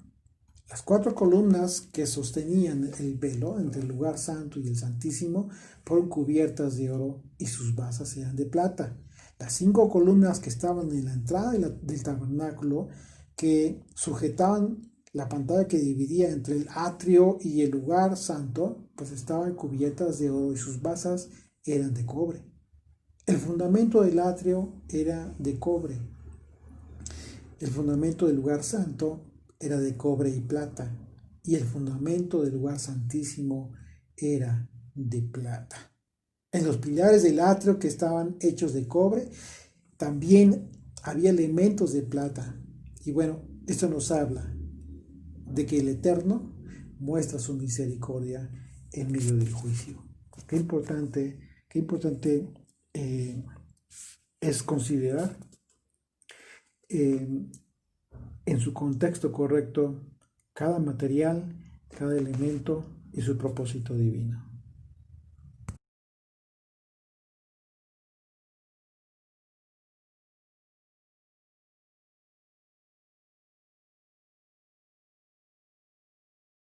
Las 4 columnas que sostenían el velo entre el lugar santo y el santísimo fueron cubiertas de oro y sus basas eran de plata. Las 5 columnas que estaban en la entrada del tabernáculo, que sujetaban la pantalla que dividía entre el atrio y el lugar santo, pues estaban cubiertas de oro y sus basas eran de cobre. El fundamento del atrio era de cobre. El fundamento del lugar santo era de cobre y plata, y el fundamento del lugar santísimo era de plata. En los pilares del atrio, que estaban hechos de cobre, también había elementos de plata. Y bueno, esto nos habla de que el Eterno muestra su misericordia en medio del juicio. Qué importante es considerar en su contexto correcto cada material, cada elemento y su propósito divino.